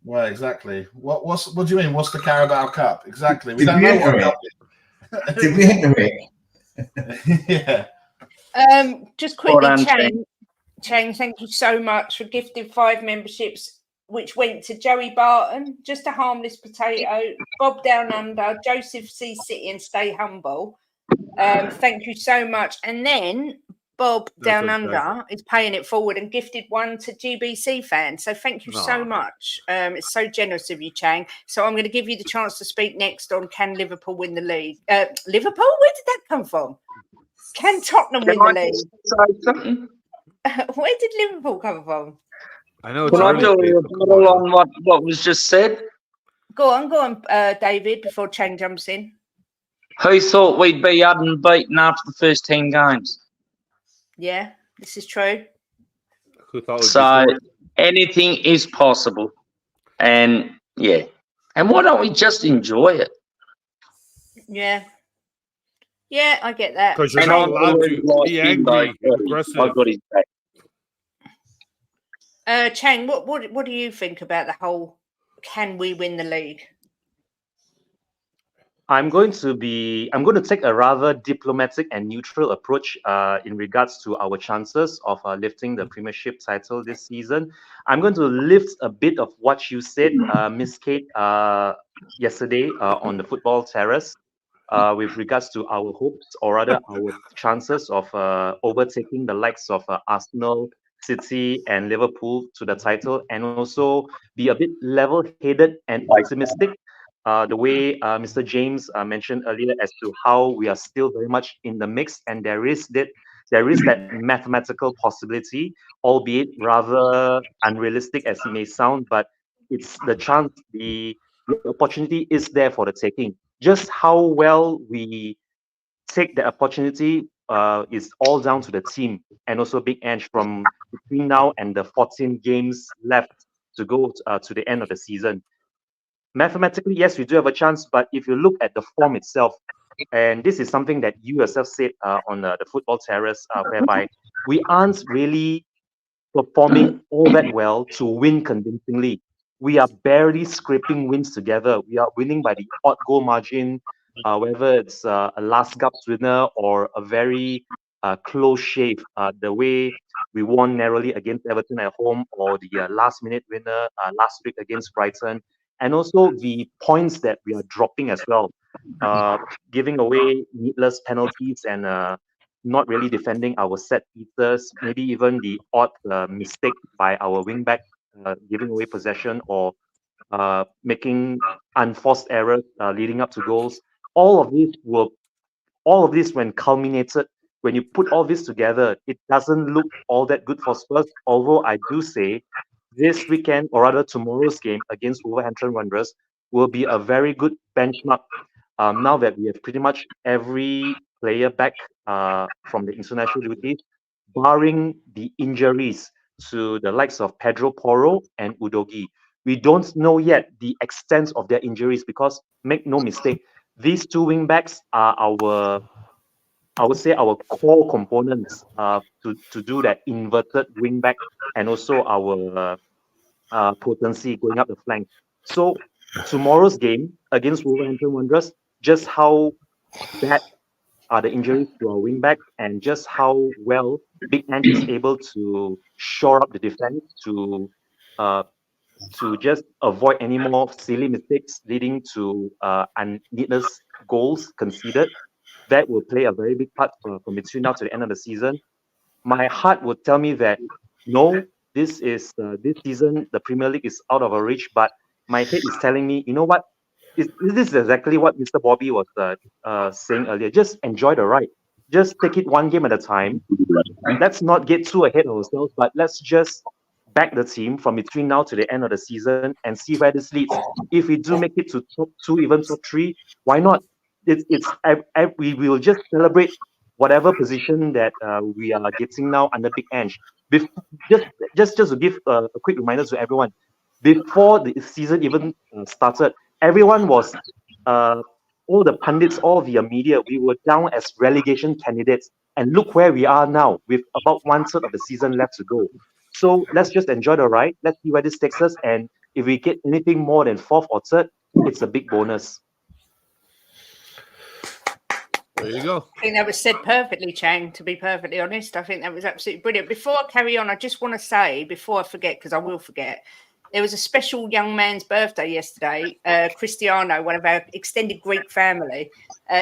Well, exactly. What do you mean? What's the Carabao Cup? Exactly. We Did don't we know enter what it? Did we enter it? Yeah. Just quickly, Well done, Chang, thank you so much for gifting 5 memberships, which went to Joey Barton, Just a Harmless Potato, Bob Down Under, Joseph C. City, and Stay Humble. Thank you so much. And then Bob Down Under is paying it forward and gifted one to GBC fans. So thank you so much. It's so generous of you, Chang. So I'm going to give you the chance to speak next on Can Liverpool win the league? Liverpool? Where did that come from? Can Tottenham win the league? Where did Liverpool come from? I know. Can I do a rebuttal on what was just said? Go on, David, before Chang jumps in. Who thought we'd be unbeaten after the first 10 games? Yeah, this is true. Who thought So anything is possible. And yeah. And why don't we just enjoy it? Yeah. Yeah, I get that. Because you're not allowed to be angry and aggressive. I've got his back. Chang, what do you think about the whole can we win the league? I'm going to take a rather diplomatic and neutral approach in regards to our chances of lifting the Premiership title this season. I'm going to lift a bit of what you said, Miss Kate, yesterday on the football terrace with regards to our hopes, or rather our chances of overtaking the likes of Arsenal, City, and Liverpool to the title, and also be a bit level-headed and optimistic. The way Mr. James mentioned earlier as to how we are still very much in the mix, and there is that mathematical possibility, albeit rather unrealistic as it may sound, but it's the chance, the opportunity is there for the taking. Just how well we take the opportunity is all down to the team, and also Big Ange from between now and the 14 games left to go to the end of the season. Mathematically, yes, we do have a chance, but if you look at the form itself, and this is something that you yourself said on the football terrace, whereby we aren't really performing all that well to win convincingly. We are barely scraping wins together. We are winning by the odd goal margin, whether it's a last gasp winner or a very close shave. The way we won narrowly against Everton at home, or the last-minute winner last week against Brighton. And also the points that we are dropping as well, giving away needless penalties and not really defending our set pieces, maybe even the odd mistake by our wingback, giving away possession or making unforced errors leading up to goals. All of this when culminated, when you put all this together, it doesn't look all that good for Spurs, although I do say this weekend, or rather tomorrow's game against Wolverhampton Wanderers, will be a very good benchmark. Now that we have pretty much every player back from the international duties, barring the injuries to the likes of Pedro Porro and Udogie. We don't know yet the extent of their injuries because, make no mistake, these two wing backs are I would say our core components to do that inverted wing back, and also our potency going up the flank. So tomorrow's game against Wolverhampton Wanderers, just how bad are the injuries to our wing back, and just how well Big Ange is able to shore up the defense to just avoid any more silly mistakes leading to needless goals conceded. That will play a very big part from between now to the end of the season. My heart would tell me that no, this season the Premier League is out of our reach, but my head is telling me, you know what? This is exactly what Mr. Bobby was saying earlier. Just enjoy the ride. Just take it one game at a time. Let's not get too ahead of ourselves, but let's just back the team from between now to the end of the season and see where this leads. If we do make it to top 2, even top 3, why not? We will just celebrate whatever position that we are getting now under Big Ange. Just to give a quick reminder to everyone, before the season even started, everyone was all the pundits, all the media, we were down as relegation candidates. And look where we are now with about 1/3 of the season left to go. So let's just enjoy the ride. Let's see where this takes us. And if we get anything more than 4th or 3rd, it's a big bonus. There you go. I think that was said perfectly, Chang, to be perfectly honest. I think that was absolutely brilliant. Before I carry on, I just want to say, before I forget, because I will forget, there was a special young man's birthday yesterday, Cristiano, one of our extended Greek family.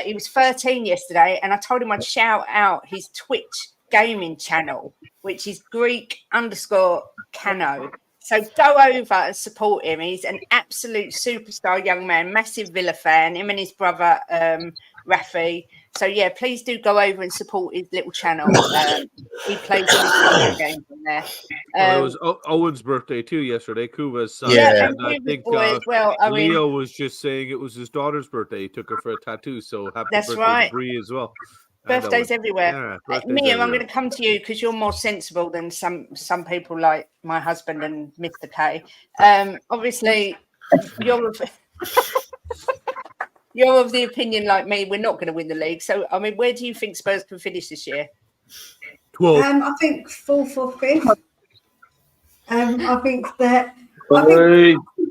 He was 13 yesterday, and I told him I'd shout out his Twitch gaming channel, which is Greek_Cano. So go over and support him. He's an absolute superstar young man, massive Villa fan, him and his brother, Rafi. So, yeah, please do go over and support his little channel. He plays all his games on there. It was Owen's birthday, too, yesterday, Kuba's son. Yeah, And I think as well. I mean, Leo was just saying it was his daughter's birthday. He took her for a tattoo, so happy that's birthday right. to Bree as well. Birthdays everywhere. Yeah, birthdays Mia, I'm everywhere. going to come to you because you're more sensible than some people like my husband and Mr. K. Obviously, you're of the opinion, like me, we're not going to win the league. So, I mean, where do you think Spurs can finish this year? 12. I think 4th or 5th. I think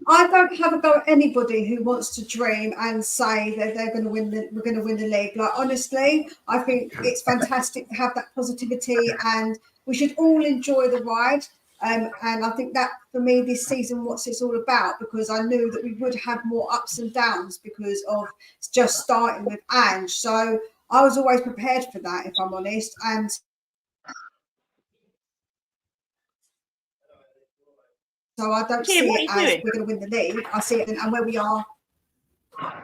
I don't have a go at anybody who wants to dream and say that we're going to win the league. Like, honestly, I think it's fantastic to have that positivity, and we should all enjoy the ride. And I think that for me this season, what it's all about, because I knew that we would have more ups and downs because of just starting with Ange. So I was always prepared for that, if I'm honest. And so I don't see it as we're going to win the league. I see it and where we are,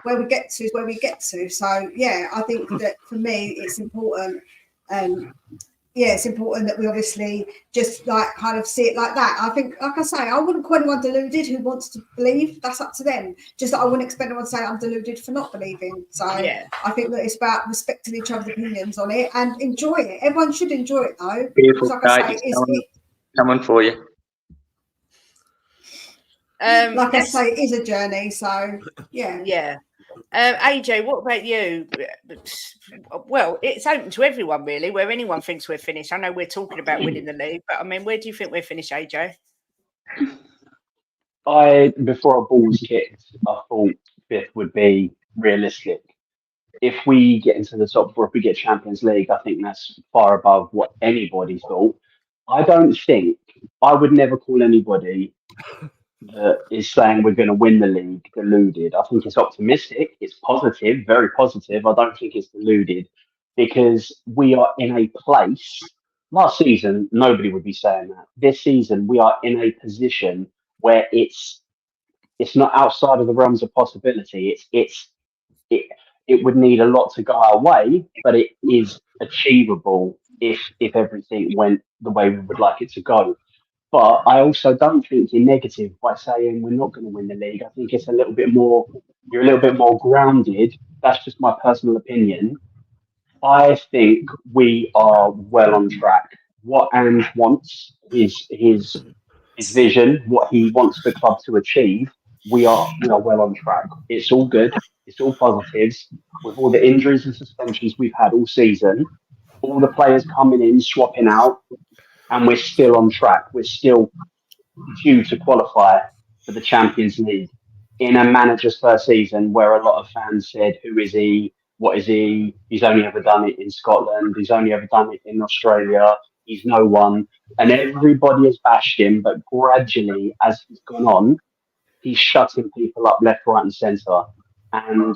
where we get to is where we get to. So, yeah, I think that for me, it's important. It's important that we obviously just like kind of see it like that. I think, like I say, I wouldn't call anyone deluded who wants to believe. That's up to them. Just that I wouldn't expect anyone to say I'm deluded for not believing. So I think that it's about respecting each other's opinions on it and enjoy it. Everyone should enjoy it though. Beautiful, Like I say, coming for you. Like I say, it is a journey. So yeah. AJ, what about you? Well, it's open to everyone, really, where anyone thinks we're finished. I know we're talking about winning the league, but I mean, where do you think we're finished, AJ? Before our balls kicked, I thought 5th would be realistic. If we get into the top 4, if we get Champions League, I think that's far above what anybody thought. I would never call anybody that is saying we're going to win the league deluded. I think it's optimistic. It's positive, very positive. I don't think it's deluded because we are in a place. Last season, nobody would be saying that. This season, we are in a position where it's not outside of the realms of possibility. It would need a lot to go our way, but it is achievable if everything went the way we would like it to go. But I also don't think you're negative by saying we're not going to win the league. I think it's you're a little bit more grounded. That's just my personal opinion. I think we are well on track. What Ange wants is his vision, what he wants the club to achieve. We are well on track. It's all good. It's all positives. With all the injuries and suspensions we've had all season, all the players coming in, swapping out, and we're still on track. We're still due to qualify for the Champions League in a manager's first season where a lot of fans said, who is he? What is he? He's only ever done it in Scotland. He's only ever done it in Australia. He's no one. And everybody has bashed him, but gradually, as he's gone on, he's shutting people up left, right and centre. And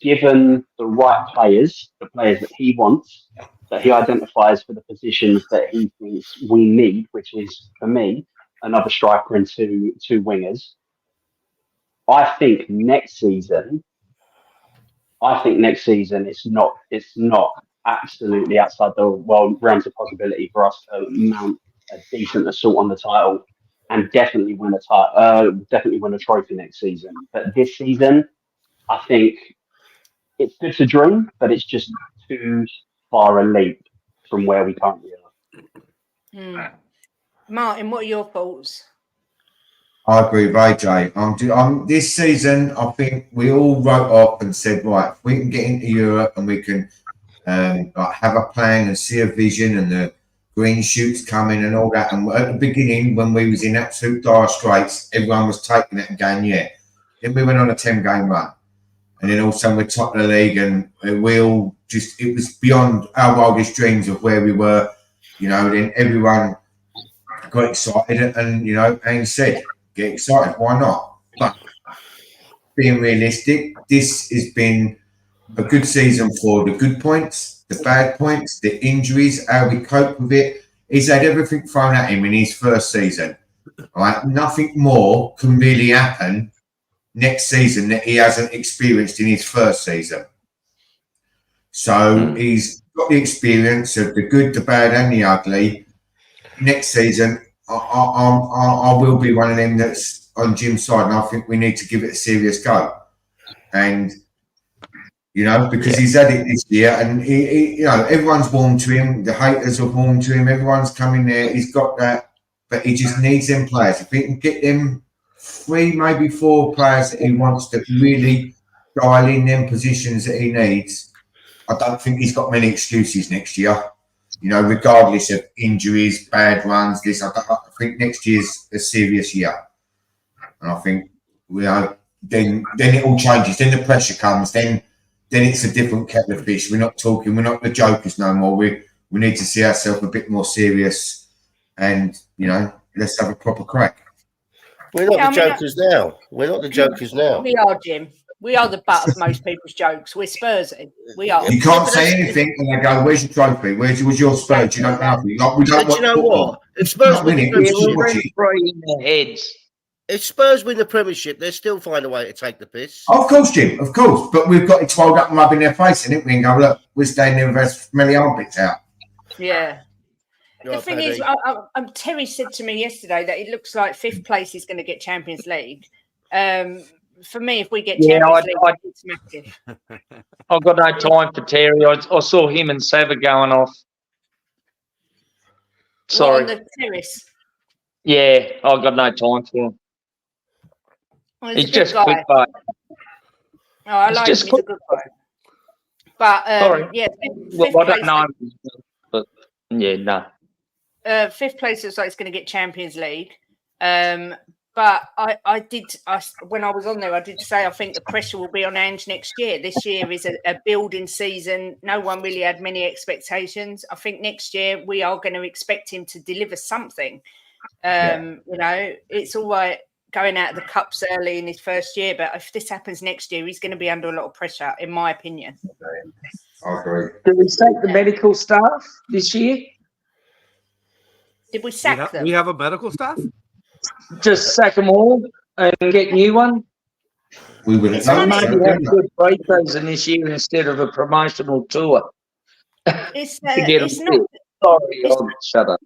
given the right players, the players that he wants, that he identifies for the positions that he thinks we need, which is, for me, another striker and two wingers. I think next season it's not absolutely outside the realms of possibility for us to mount a decent assault on the title and definitely win a trophy next season. But this season, I think it's good to dream, but it's just too far a leap from where we currently are. Martin, what are your thoughts? I agree with AJ. This season, I think we all wrote off and said, right, if we can get into Europe and we can like have a plan and see a vision and the green shoots coming and all that. And at the beginning, when we was in absolute dire straits, everyone was taking it and going, yeah. Then we went on a 10-game run. And then all of a sudden we're top of the league and we all just, it was beyond our wildest dreams of where we were, you know. Then everyone got excited and you know, and said, get excited, why not? But being realistic, this has been a good season for the good points, the bad points, the injuries, how we cope with it. He's had everything thrown at him in his first season. Right? Nothing more can really happen next season that he hasn't experienced in his first season. So he's got the experience of the good, the bad, and the ugly. Next season, I will be one of them that's on Jim's side, and I think we need to give it a serious go. And you know, because he's had it this year, and he, you know, everyone's warmed to him. The haters are warmed to him. Everyone's coming there. He's got that, but he just needs them players. If he can get them 3, maybe 4 players that he wants to really dial in them positions that he needs, I don't think he's got many excuses next year. You know, regardless of injuries, bad runs, this, I think next year's a serious year. And I think, you know, then it all changes. Then the pressure comes. Then it's a different kettle of fish. We're not the jokers no more. We need to see ourselves a bit more serious and, you know, let's have a proper crack. We're not the jokers now. We're not the jokers now. We are, Jim. We are the butt of most people's jokes. We're Spursy. We are. You can't say anything and they go, where's your trophy? Where's your Spurs? You don't know. We don't but you know football. what? If Spurs win in their heads. If Spurs win the Premiership, they'll still find a way to take the piss. Of course, Jim. Of course. But we've got it twirled up and rubbing their face in it. We can go, look, we're staying there with our smelly armpits out. Yeah. The thing is, Terry said to me yesterday that it looks like 5th place is going to get Champions League. For me, if we get Champions League, it's massive. I've got no time for Terry. I saw him and Sava going off. Sorry. On the terrace. Yeah, I've got no time for him. Well, he's just quick, but oh, I like him. He's a good guy. But yeah, well, I don't know him, but yeah, no. 5th place looks like it's going to get Champions League. But I did when I was on there, I did say I think the pressure will be on Ange next year. This year is a building season. No one really had many expectations. I think next year we are going to expect him to deliver something. You know, it's all right going out of the cups early in his first year, but if this happens next year, he's going to be under a lot of pressure, in my opinion. I agree. Did we sack the medical staff this year? Did we sack them? We have a medical staff? Just sack them all and get new one? We would have done maybe have a good break season this year instead of a promotional tour. It's not. Sorry, shut up.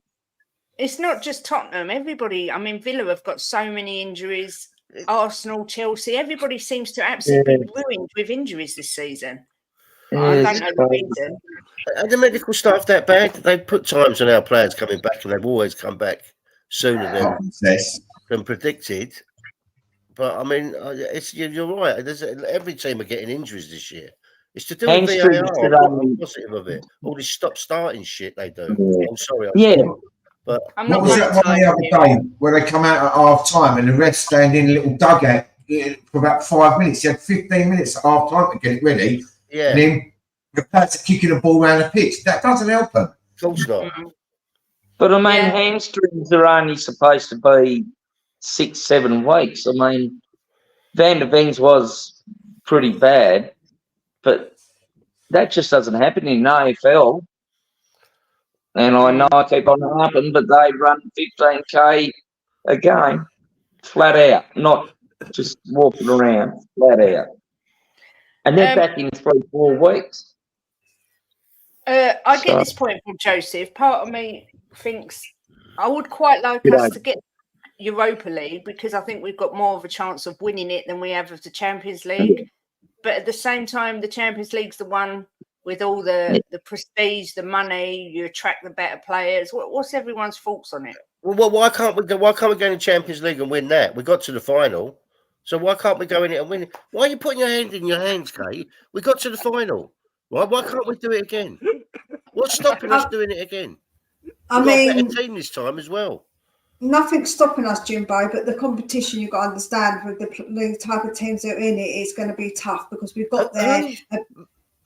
It's not just Tottenham. Everybody, I mean, Villa have got so many injuries. Arsenal, Chelsea, everybody seems to absolutely be ruined with injuries this season. I don't know the reason. Are the medical staff that bad? They've put times on our players coming back, and they've always come back sooner than predicted. But I mean, you're right. Every team are getting injuries this year. It's to do with VAR. I'm positive of it. All this stop-starting shit they do. I'm sorry. But what was that one the other day where they come out at half time and the refs stand in a little dugout for about 5 minutes? You had 15 minutes at half time to get it ready. Yeah. And then the players are kicking the ball around the pitch. That doesn't help them. Of course not. But I mean, hamstrings are only supposed to be 6-7 weeks. I mean, Van der Ven's was pretty bad, but that just doesn't happen in AFL. And I know I keep on harping, but they run 15K a game, flat out, not just walking around, flat out. And they're back in 3-4 weeks. I get this point from Joseph. Part of me thinks I would quite like us to get Europa League because I think we've got more of a chance of winning it than we have of the Champions League. But at the same time, the Champions League's the one with all the prestige, the money, you attract the better players. What's everyone's thoughts on it? Well, why can't we go? Why can't we go in the Champions League and win that? We got to the final, so why can't we go in it and win it? Why are you putting your hand in your hands, Kate? We got to the final. Why can't we do it again? What's stopping us doing it again? I We've got a mean, better team this time as well. nothing's stopping us, Jimbo, but the competition you've got to understand with the type of teams that are in it is going to be tough because we've got there.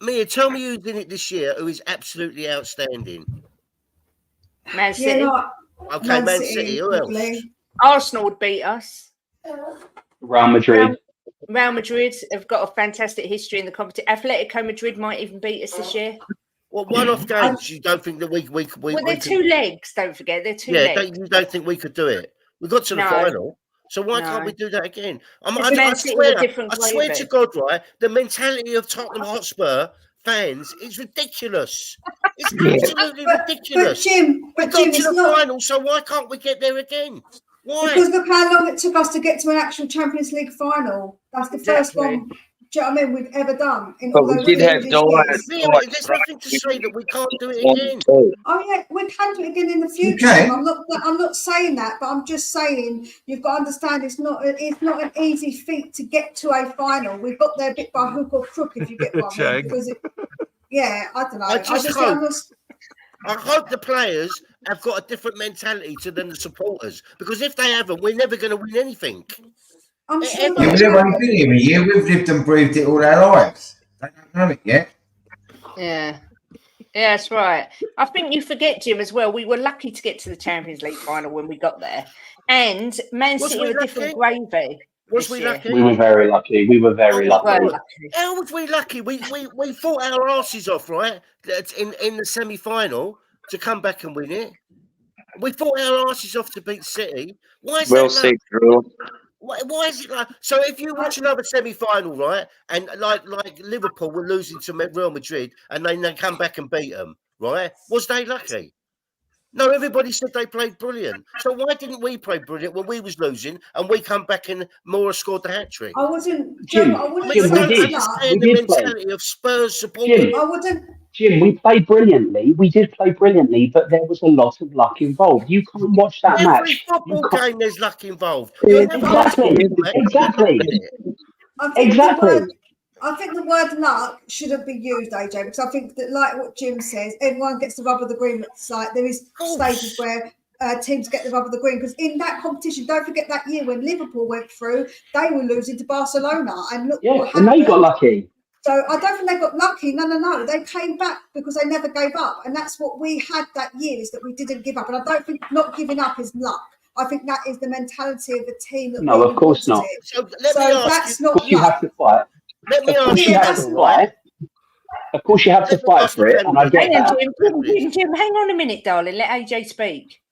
Mia, tell me who's in it this year who is absolutely outstanding. Man City. Okay, Man City. Who else? Arsenal would beat us. Real Madrid. Real Madrid have got a fantastic history in the competition. Atletico Madrid might even beat us this year. Well, one-off games. You don't think that we Well, they're two legs. Don't forget, they're two legs. You don't think we could do it? We got to the final, so why can't we do that again? I swear to God, right? The mentality of Tottenham Hotspur fans is ridiculous. It's absolutely ridiculous. But Jim, we got to the final, so why can't we get there again? Why? Because look how long it took us to get to an actual Champions League final. That's the first one. Do you know what I mean? We've ever done. But we did have there's nothing to say that we can't do it again. Oh yeah, we can do it again in the future. Okay. I'm not saying that, but I'm just saying you've got to understand it's not an easy feat to get to a final. We've got there bit by hook or crook, if you get what I mean. Because I don't know. I hope the players have got a different mentality to them, the supporters, because if they haven't, we're never going to win anything. I'm sure We've only been here a year. We've lived and breathed it all our lives. They don't know it yet. Yeah. Yeah, that's right. I think you forget, Jim, as well. We were lucky to get to the Champions League final when we got there. And Man City were different gravy. Was we lucky? We were very lucky. We were very lucky. How was we lucky? We fought our asses off, right? In the semi-final to come back and win it. We fought our asses off to beat City. Why is that said, Drew. Why is it like so? If you watch another semi-final, right, and like Liverpool were losing to Real Madrid, and then they come back and beat them, right? Was they lucky? No, everybody said they played brilliant. So why didn't we play brilliant when we was losing, and we come back and Moura scored the hat trick? I wasn't. Jim, I wouldn't Jim, we did. The mentality of Spurs supporting. I wouldn't. Jim, we played brilliantly. We did play brilliantly, but there was a lot of luck involved. You can't watch that match. Every football game, there's luck involved. Exactly. I think the word luck shouldn't be used, AJ, because I think that, like what Jim says, everyone gets the rub of the green. It's like there is stages where teams get the rub of the green, because in that competition, don't forget that year when Liverpool went through, they were losing to Barcelona, and look what happened. And they got lucky. So I don't think they got lucky. No. They came back because they never gave up. And that's what we had that year, is that we didn't give up. And I don't think not giving up is luck. I think that is the mentality of the team. That no, of course not. So that's not luck. You have to fight. Let me ask you. Of course you have to fight for it. And I get that. Jim, hang on a minute, darling. Let AJ speak.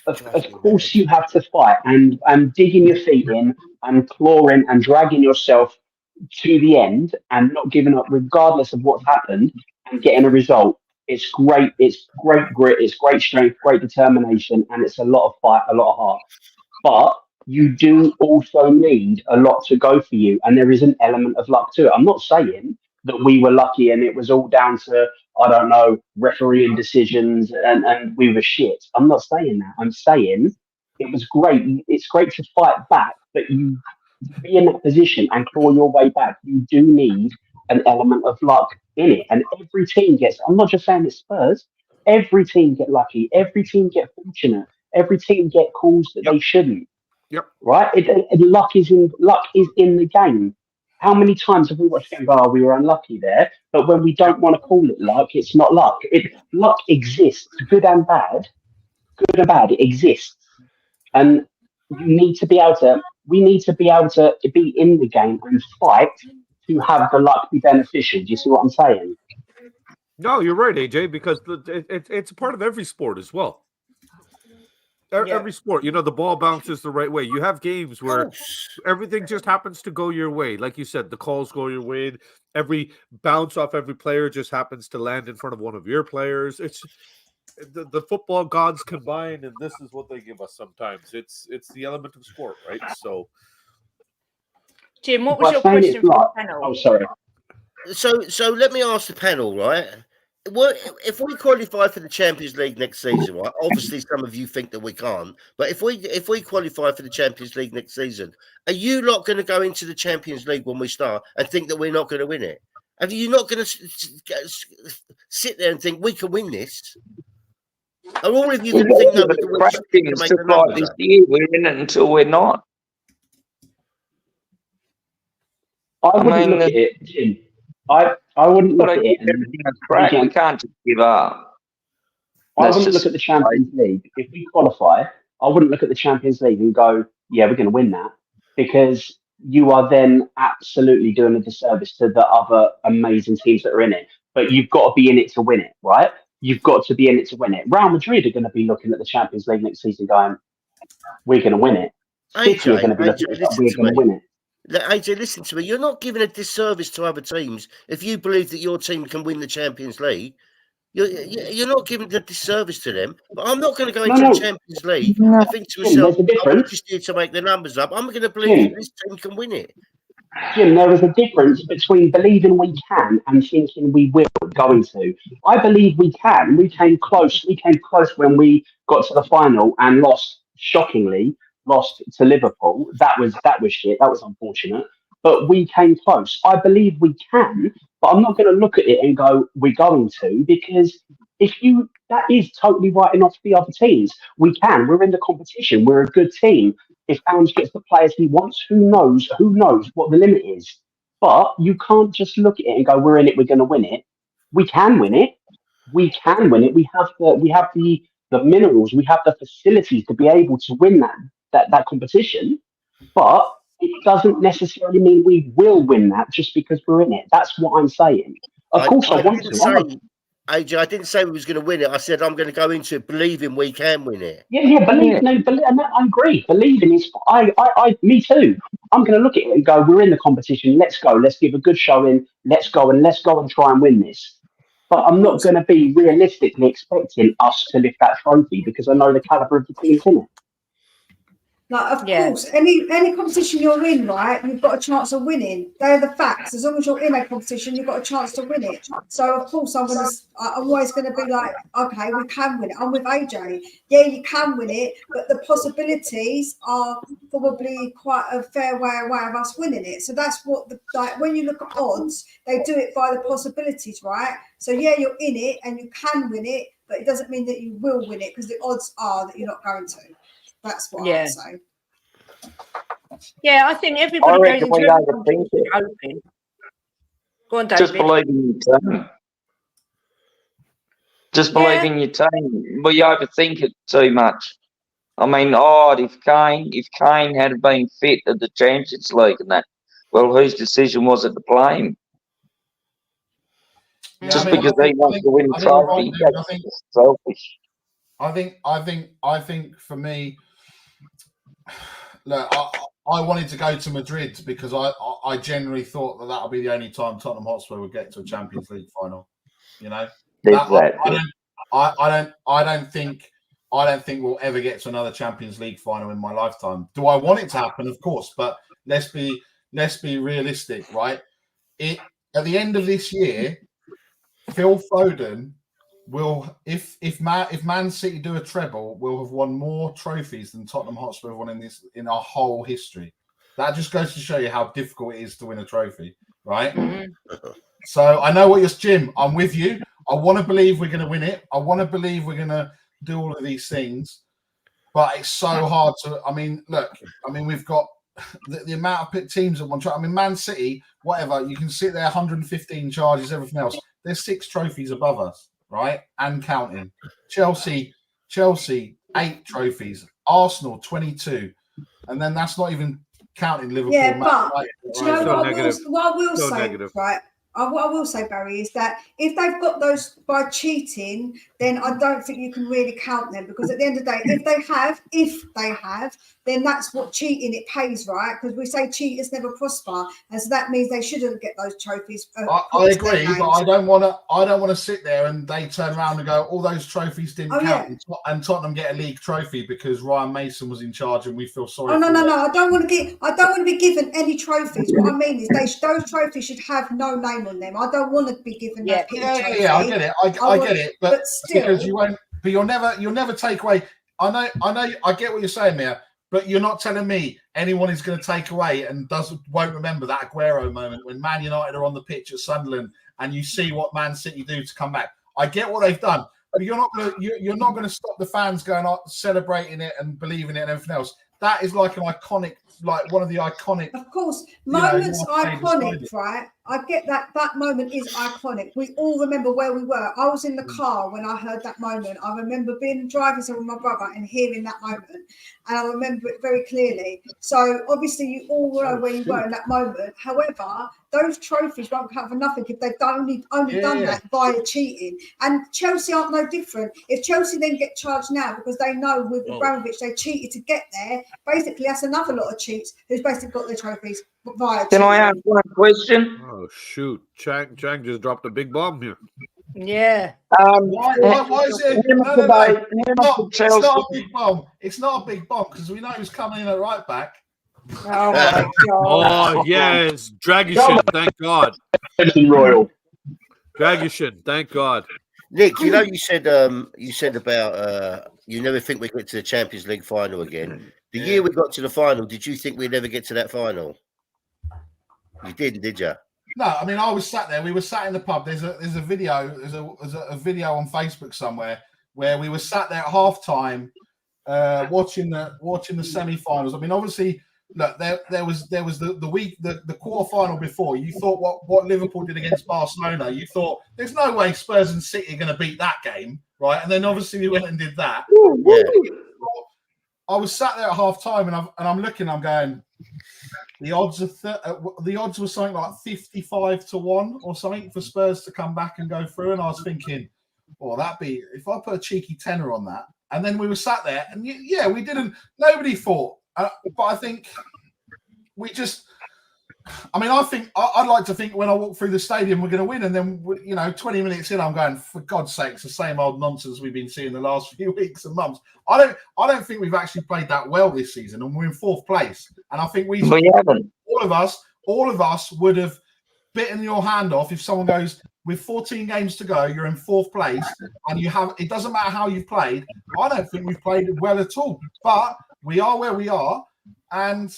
Of course you have to fight and digging your feet in and clawing and dragging yourself to the end and not giving up regardless of what's happened and getting a result. It's great. It's great grit. It's great strength, great determination, and it's a lot of fight, a lot of heart. But you do also need a lot to go for you, and there is an element of luck to it. I'm not saying that we were lucky and it was all down to, I don't know, refereeing decisions and we were shit. I'm not saying that. I'm saying it was great. It's great to fight back, but you be in that position and claw your way back. You do need an element of luck in it, and every team gets. I'm not just saying it's Spurs. Every team get lucky. Every team get fortunate. Every team get calls that they shouldn't. Yep. Right. Luck is in the game. How many times have we watched games? Oh, we were unlucky there. But when we don't want to call it luck, it's not luck. Luck exists, good and bad. Good and bad, it exists, and you need to be able to. We need to be able to be in the game and fight to have the luck be beneficial. Do you see what I'm saying? No, you're right, AJ, because it's a part of every sport as well. Every sport, the ball bounces the right way. You have games where everything just happens to go your way. Like you said, the calls go your way. Every bounce off every player just happens to land in front of one of your players. It's the football gods combine, and this is what they give us sometimes. It's the element of sport, right? So, Jim, what was your question for the panel? Oh, sorry. So let me ask the panel, right? well, if we qualify for the Champions League next season, right? Obviously, some of you think that we can't, but if we qualify for the Champions League next season, are you lot going to go into the Champions League when we start and think that we're not going to win it? Are you not going to sit there and think we can win this? Are all of you going to think no, we can win It's just like this year. We're in it until we're not. I wouldn't look at it, Jim. I wouldn't look at it. We can't just give up. I wouldn't look at the Champions League. If we qualify, I wouldn't look at the Champions League and go, yeah, we're going to win that, because you are then absolutely doing a disservice to the other amazing teams that are in it. But you've got to be in it to win it, right? You've got to be in it to win it. Real Madrid are going to be looking at the Champions League next season going, we're going to win it. City are going to be looking at it, we're going to win it. AJ, listen to me. You're not giving a disservice to other teams if you believe that your team can win the Champions League. You're not giving a disservice to them. But I'm not going to go into the Champions League. I think to myself, I'm just here to make the numbers up. I'm going to believe that this team can win it. Jim, there is a difference between believing we can and thinking we will going to. I believe we can. We came close. We came close when we got to the final and lost, shockingly, lost to Liverpool. That was shit. That was unfortunate. But we came close. I believe we can, but I'm not going to look at it and go, we're going to, because that is totally writing off the other teams. We can. We're in the competition. We're a good team. If Ange gets the players he wants, who knows what the limit is. But you can't just look at it and go, we're in it, we're going to win it. We can win it. We can win it. We have the minerals, we have the facilities to be able to win that competition. But it doesn't necessarily mean we will win that just because we're in it. That's what I'm saying. Of course I want to. AJ, I didn't say we was going to win it. I said I'm going to go into it believing we can win it. Believe, and I agree. Believing is, me too. I'm going to look at it and go, we're in the competition. Let's go. Let's give a good showing. Let's go and try and win this. But I'm not going to be realistically expecting us to lift that trophy because I know the caliber of the teams in it. Like, of course, any competition you're in, right, you've got a chance of winning. They're the facts. As long as you're in a competition, you've got a chance to win it. So, of course, I'm always going to be like, okay, we can win it. I'm with AJ. Yeah, you can win it, but the possibilities are probably quite a fair way of us winning it. So that's what, when you look at odds, they do it by the possibilities, right? So, yeah, you're in it and you can win it, but it doesn't mean that you will win it because the odds are that you're not going to. That's what I would say. Yeah, I think everybody goes into it open. Go on, David. Just believe in your team. Just believe in your team. We overthink it too much. I mean, if Kane had been fit at the Champions League and that, well, whose decision was it to play him? Yeah, just because he wants to win a trophy, that's selfish. I think for me, look, I wanted to go to Madrid because I generally thought that would be the only time Tottenham Hotspur would get to a Champions League final. You know, I don't think we'll ever get to another Champions League final in my lifetime. Do I want it to happen? Of course, but let's be realistic, right? At the end of this year, Phil Foden will, if Man City do a treble, will have won more trophies than Tottenham Hotspur have won in our whole history. That just goes to show you how difficult it is to win a trophy, right? Mm-hmm. So I know what you're, Jim. I'm with you. I want to believe we're going to win it. I want to believe we're going to do all of these things, but it's so hard to. I mean, look. I mean, we've got the amount of teams that want to. I mean, Man City, whatever. You can sit there, 115 charges, everything else. There's 6 trophies above us. Right, and counting. Chelsea, 8 trophies. Arsenal, 22, and then that's not even counting Liverpool. Yeah, but do you know what I will say, right? What I will say, Barry, is that if they've got those by cheating, then I don't think you can really count them because at the end of the day, if they have then that's what cheating, it pays, right? Because we say cheaters never prosper, and so that means they shouldn't get those trophies. I agree, but I don't want to sit there and they turn around and go, all those trophies didn't count, and Tottenham get a league trophy because Ryan Mason was in charge, and we feel sorry. Oh no! I don't want to be given any trophies. What I mean is, those trophies should have no name on them. I don't want to be given that. Yeah, I get it. I get it, but still, because you won't. But you'll never take away. I know. I get what you're saying, Mia. But you're not telling me anyone is going to take away and won't remember that Aguero moment when Man United are on the pitch at Sunderland and you see what Man City do to come back. I get what they've done, but you're not going to stop the fans going out celebrating it and believing it and everything else. That is like an iconic, like one of the iconic. Of course, moments iconic, right? I get that moment is iconic. We all remember where we were. I was in the car when I heard that moment. I remember being driving with my brother and hearing that moment, and I remember it very clearly. So obviously, you all know where you were in that moment. However, those trophies won't count for nothing if they've only done that via cheating. And Chelsea aren't no different. If Chelsea then get charged now because they know with Abramovich they cheated to get there, basically that's another lot of cheats who's basically got their trophies via cheating. Can I ask one question? Oh shoot! Chang just dropped a big bomb here. Yeah. Why is it? No, it's not a big bomb. It's not a big bomb because we know who's coming in at right back. Oh my God! Oh yes, Dragusin, thank God. Royal. Dragusin, thank God. Nick, you know you said about you never think we get to the Champions League final again. The year we got to the final, did you think we'd ever get to that final? You didn't, did you? No, I mean I was sat there. We were sat in the pub. There's a video video on Facebook somewhere where we were sat there at halftime, watching the semi-finals. I mean, obviously. Look, there was the quarter final before. You thought what Liverpool did against Barcelona. You thought there's no way Spurs and City are going to beat that game, right? And then obviously we went and did that. Yeah. I was sat there at half time and I'm looking. I'm going. The odds were something like 55-1 or something for Spurs to come back and go through. And I was thinking, well, that'd be if I put a cheeky tenner on that. And then we were sat there and we didn't. Nobody thought. But I think we just. I mean, I'd like to think when I walk through the stadium we're going to win, and then 20 minutes in, I'm going, for God's sake, it's the same old nonsense we've been seeing the last few weeks and months. I don't think we've actually played that well this season, and we're in fourth place. And I think we haven't. All of us would have bitten your hand off if someone goes with 14 games to go, you're in fourth place, and it doesn't matter how you've played. I don't think we've played well at all, but. We are where we are, and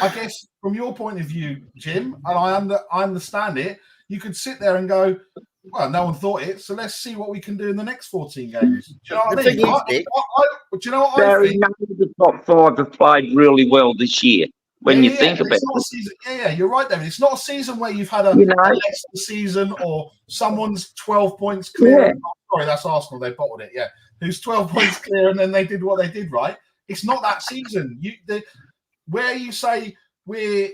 I guess from your point of view, Jim, and I understand it, you could sit there and go, well, no one thought it, so let's see what we can do in the next 14 games. Do you know what I mean? Do you know what I think? None of the top five have played really well this year, when you think about it. You're right, David. It's not a season where you've had a Leicester season or someone's 12 points clear. Oh, sorry, that's Arsenal. They bottled it, who's 12 points clear, and then they did what they did, right? It's not that season. Where you say we're,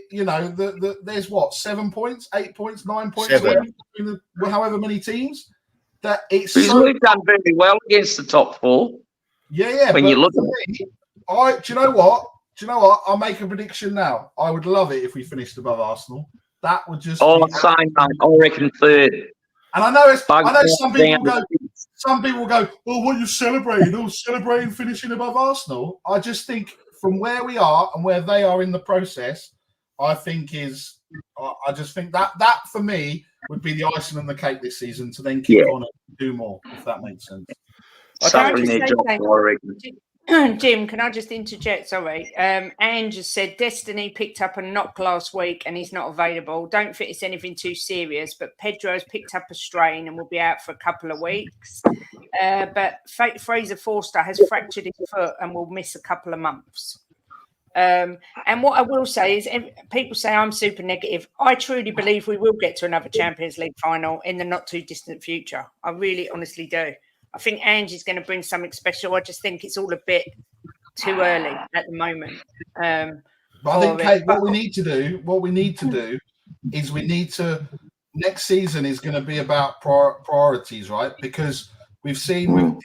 there's what 7 points, 8 points, 9 points, between however many teams. That it's we've done very well against the top four. Yeah. When you look at it, do you know what? I'll make a prediction now. I would love it if we finished above Arsenal. That would just. Same, mate. I reckon third. And I know some people go, well, what are you celebrating? Oh, celebrating finishing above Arsenal. I just think from where we are and where they are in the process, I just think that for me would be the icing on the cake this season to then keep on and do more, if that makes sense. Jim, can I just interject? Sorry. Anne just said Destiny picked up a knock last week and he's not available. Don't think it's anything too serious, but Pedro's picked up a strain and will be out for a couple of weeks. But Fraser Forster has fractured his foot and will miss a couple of months. And what I will say is, people say I'm super negative. I truly believe we will get to another Champions League final in the not too distant future. I really honestly do. I think Angie's going to bring something special. I just think it's all a bit too early at the moment. But I think, Kate, what we need to do is next season is going to be about priorities, right? Because we've seen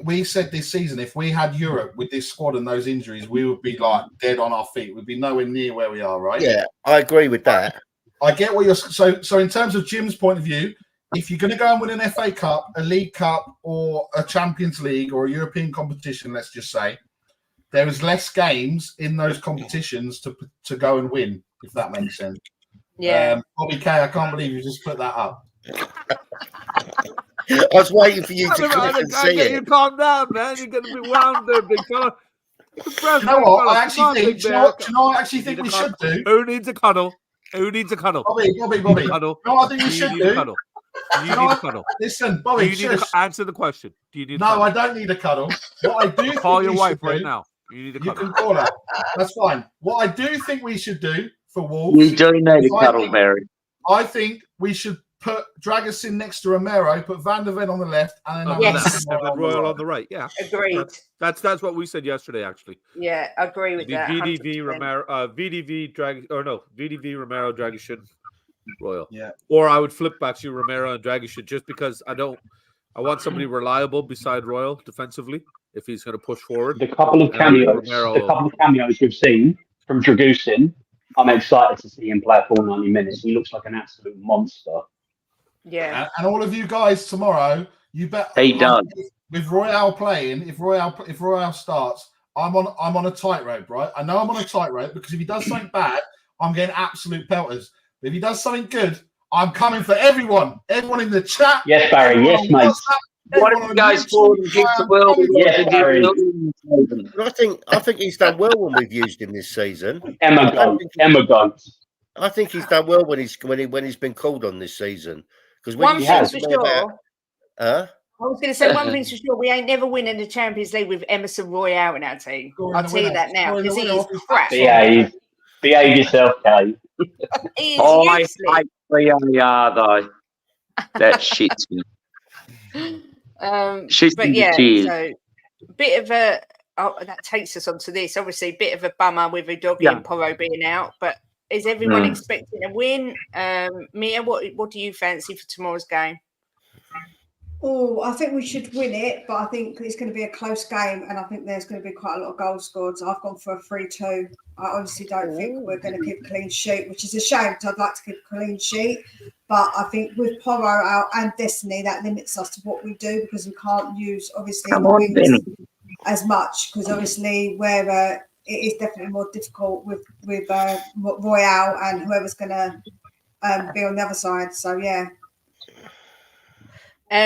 we said this season, if we had Europe with this squad and those injuries, we would be like dead on our feet. We'd be nowhere near where we are, right? Yeah, I agree with that. I get what you're so in terms of Jim's point of view, if you're going to go and win an FA Cup, a League Cup, or a Champions League or a European competition, let's just say, there is less games in those competitions to go and win, if that makes sense. Yeah. Bobby K, I can't believe you just put that up. I was waiting for you to click and see it. You calm down, man. You're going to be wound there, big fella. You know what? I actually think. Do you know what I actually think we should do? Who needs a cuddle? Who needs a cuddle? Bobby. Cuddle. You know what I think we should do? Cuddle. Do you need a cuddle? Listen, Bobby. Do you need to answer the question? Do you need? No, I don't need a cuddle. What I do call think your we wife should right do, now. You need a cuddle. You can call her. That's fine. What I do think we should do for Wolves. You do need a cuddle, Barry. I think we should drag us in next to Romero, put Van der Ven on the left, and then Royal on the right. Yeah, agreed. That's what we said yesterday, actually. Yeah, I agree with that. VDV Romero, VDV Romero, Dragic, Royal. Yeah. Or I would flip back to Romero and Dragic just because I want somebody reliable beside Royal defensively if he's going to push forward. The couple of cameos we've seen from Dragusin, I'm excited to see him play a full 90 minutes. He looks like an absolute monster. Yeah. And all of you guys tomorrow, you bet he does. With Royale playing, if Royale starts, I'm on a tightrope, right? I know I'm on a tightrope because if he does something bad, I'm getting absolute pelters. But if he does something good, I'm coming for everyone. Everyone in the chat. Yes, Barry. Yes, mate. What if you guys forward and give the world? Yes, Barry. I think he's done well when we've used him this season. Emma Goat. I think he's done well when he's been called on this season. Because one thing's for sure. I was going to say one thing's for sure. We ain't never winning the Champions League with Emerson Royale in our team. I'll tell you that now because he's crap. Behave yourself, Kate. I hate VAR though. That shits me. But yeah, so bit of a that takes us on to this. Obviously, a bit of a bummer with Udogie and Porro being out, but is everyone expecting a win? Mia, what do you fancy for tomorrow's game? Oh, I think we should win it, but I think it's going to be a close game, and I think there's going to be quite a lot of goals scored. So I've gone for a 3-2. I honestly don't think we're going to keep a clean sheet, which is a shame because I'd like to keep a clean sheet. But I think with Porro out and Destiny, that limits us to what we do because we can't use, obviously, wings as much because, obviously, where it is definitely more difficult with Royale and whoever's going to be on the other side. So, yeah.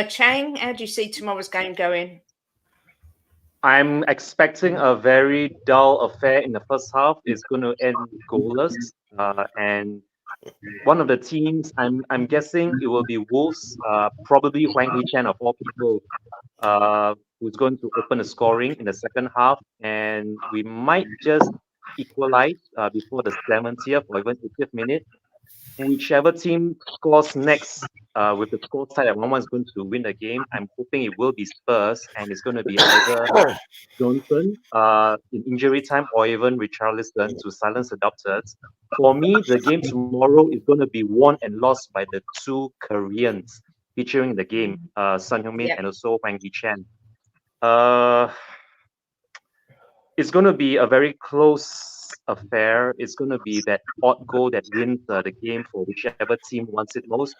Chang, how do you see tomorrow's game going? I'm expecting a very dull affair in the first half. It's going to end goalless, and one of the teams, I'm guessing it will be Wolves, probably Huang Hee-chan of all people, who's going to open the scoring in the second half, and we might just equalize before the 70th or even 80th minute. Whichever team scores next with the score tied at 1-1 is going to win the game. I'm hoping it will be Spurs, and it's going to be either Johnson in injury time or even Richarlison to silence the doubters. For me, the game tomorrow is going to be won and lost by the two Koreans featuring the game, Son Heung-min and also Huang Hee-chan. It's going to be a very close affair. It's going to be that odd goal that wins the game for whichever team wants it most.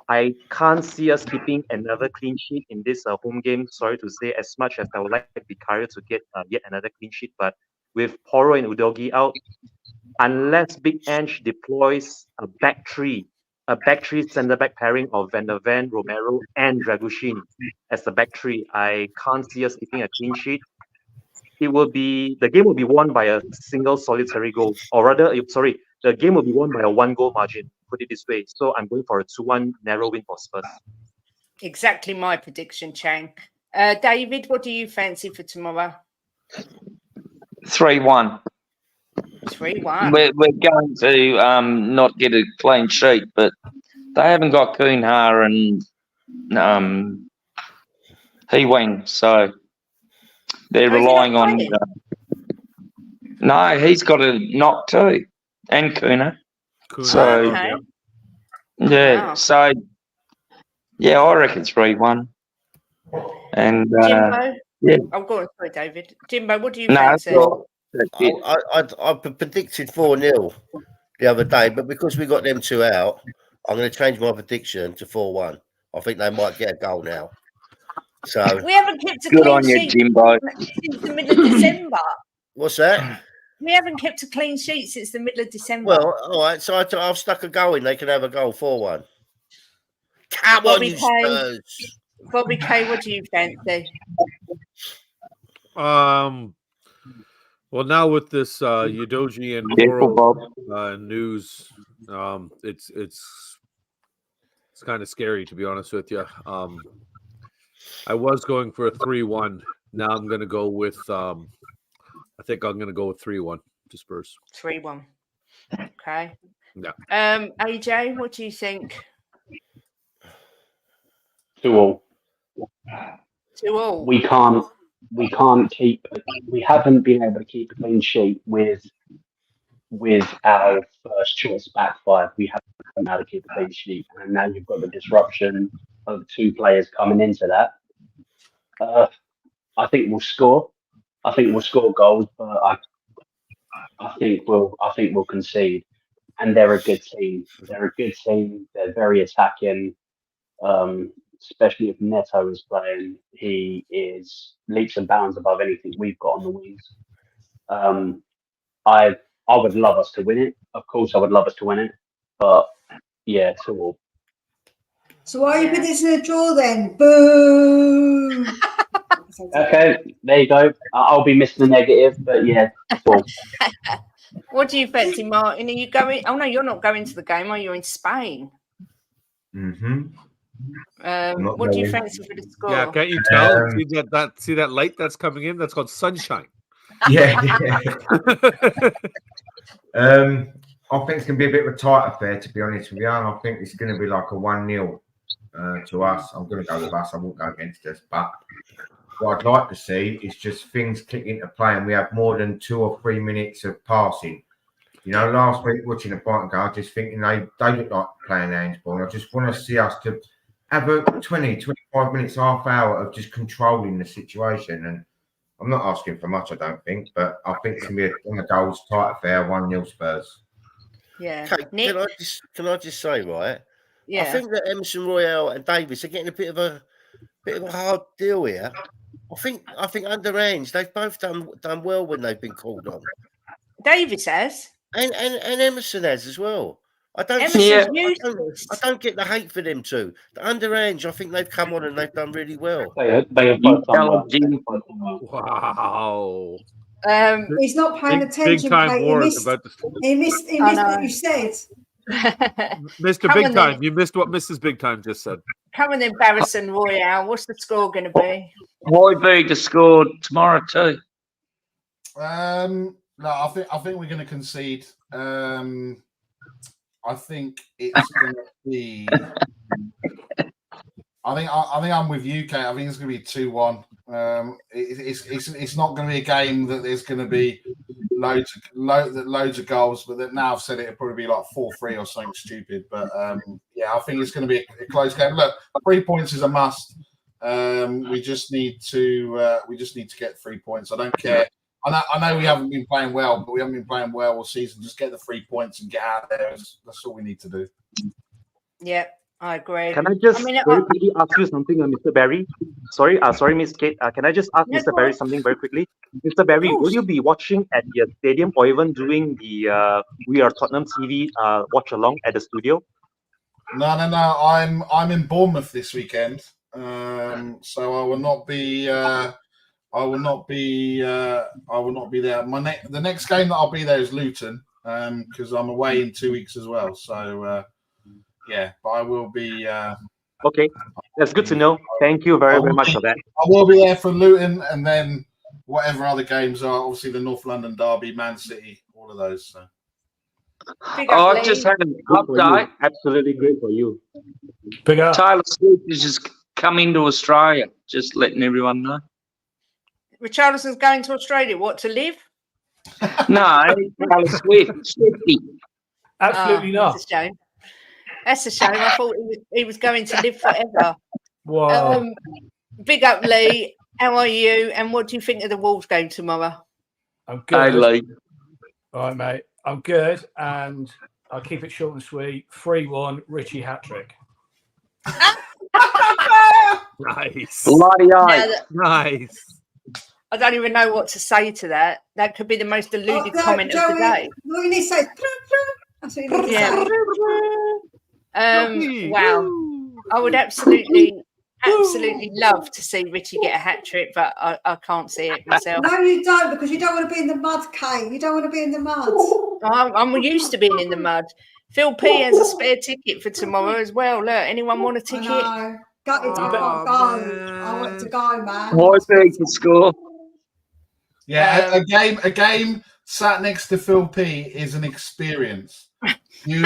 I can't see us keeping another clean sheet in this home game. Sorry to say, as much as I would like Vicario to get yet another clean sheet, but with Porro and Udogie out, unless Big Ange deploys a back three centre-back pairing of Van der Ven, Romero, and Dragusin as the back three, I can't see us keeping a clean sheet. The game will be won by a single solitary goal, or rather, the game will be won by a 1-goal margin, put it this way. So I'm going for a 2-1 narrow win for Spurs. Exactly my prediction, Chang. David, what do you fancy for tomorrow? 3-1. 3-1. We're going to not get a clean sheet, but they haven't got Cunha and Hee-Wang, so they're relying on. No, he's got a knock too, and Cunha. So wow. So I reckon 3-1. And Jimbo? yeah. Oh, go on. Sorry, David. Jimbo, what do you No, fancy? that's it. I predicted 4-0 the other day, but because we got them two out, I'm going to change my prediction to 4-1. I think they might get a goal now. So We haven't kept a Good clean on you, sheet Jimbo. since the middle of December. what's that? We haven't kept a clean sheet since the middle of December. Well, all right. So I've stuck a goal in. They can have a goal 4-1. Come on, you Spurs. Bobby K, what do you fancy? Well, now with this Udogie and Careful, Moro news, it's kind of scary, to be honest with you. I was going for a 3-1. Now I'm going to go with I think I'm going to go with 3-1 to Spurs. 3-1. Okay. Yeah. AJ, what do you think? 2-2. 2-2. We haven't been able to keep a clean sheet with our first choice back five. We haven't been able to keep a clean sheet, and now you've got the disruption of two players coming into that. I think we'll score. I think we'll score goals, but I think we'll concede. And they're a good team. They're very attacking. Especially if Neto is playing, he is leaps and bounds above anything we've got on the wings. I would love us to win it. Of course, I would love us to win it. But yeah, 2-2. So why are you predicting a draw then? Boo! Okay, there you go. I'll be missing the negative, but yeah. Cool. What do you fancy, Martin? Are you going? Oh no, you're not going to the game. Are you in Spain? Mm-hmm. What do you fancy for the score? Yeah, can't you tell? See that light that's coming in? That's called sunshine. Yeah. I think it's going to be a bit of a tight affair, to be honest with you. And I think it's going to be like a 1-0 to us. I'm going to go with us. I won't go against us. But what I'd like to see is just things click into play and we have more than 2 or 3 minutes of passing. You know, last week watching the Brighton game, I was just thinking they look like playing handball. And I just want to see us to have a 20, 25 minutes, half hour of just controlling the situation. And I'm not asking for much, I don't think, but I think it's going to be on the goals, tight affair, 1-0 Spurs. Yeah. Okay, can I just say, right? Yeah. I think that Emerson Royale and Davis are getting a bit of a hard deal here. I think underrange, they've both done well when they've been called on. Davis has. And Emerson has as well. I don't get the hate for them two. The underrange, I think they've come on and they've done really well. They have both done well. Wow. He's not paying attention. Big time Kate. war He is about to. He missed what you said. Mr. Big Time, you missed what Mrs. Big Time just said. Come on then, Barrison Royale. What's the score going to be? Højbjerg to score tomorrow too. No, I think we're going to concede. I think it's going to be. I think I'm with you, Kate. I think it's going to be 2-1. It's not going to be a game that there's going to be loads of goals, but that now I've said it'll probably be like 4-3 or something stupid. But yeah, I think it's going to be a close game. Look, 3 points is a must. We just need to get 3 points. I don't care. I know we haven't been playing well, but we haven't been playing well all season. Just get the 3 points and get out there. That's all we need to do. Yeah, I agree. Can I just very quickly ask you something, Mr. Barry? Sorry, Miss Kate. Can I just ask Mr. Barry something very quickly? Mr. Barry, will you be watching at the stadium or even doing the We Are Tottenham TV watch along at the studio? No. I'm in Bournemouth this weekend, so I will not be. I will not be there. The next game that I'll be there is Luton, because I'm away in 2 weeks as well. So yeah, but I will be. Okay, that's good to know. Thank you very much for that. I will be there for Luton, and then whatever other games are. Obviously, the North London derby, Man City, all of those. So. I've just had an update. Absolutely great for you. Taylor Swift has just come into Australia. Just letting everyone know. Richarlison's going to Australia. What, to live? No, Taylor Swift. Swifty. Absolutely not. That's a shame. That's a shame. I thought he was going to live forever. Wow. Big up, Lee. How are you? And what do you think of the Wolves game tomorrow? I'm good. Hey, Lee. All right, mate. I'm good, and I'll keep it short and sweet. 3-1, Richie hat-trick. Nice. Bloody Now, Nice. I don't even know what to say to that. That could be the most deluded comment of the Joey, day. what you need to say? That's what you need to Yeah. say. Wow. I would absolutely love to see Richie get a hat trick, but I can't see it myself. No, you don't, because you don't want to be in the mud, Kate. You don't want to be in the mud. I'm used to being in the mud. Phil P has a spare ticket for tomorrow as well. Look, anyone want a ticket? I know. Gutted, I can't go. I want to go, man. I think to score. Yeah, a game sat next to Phil P is an experience. You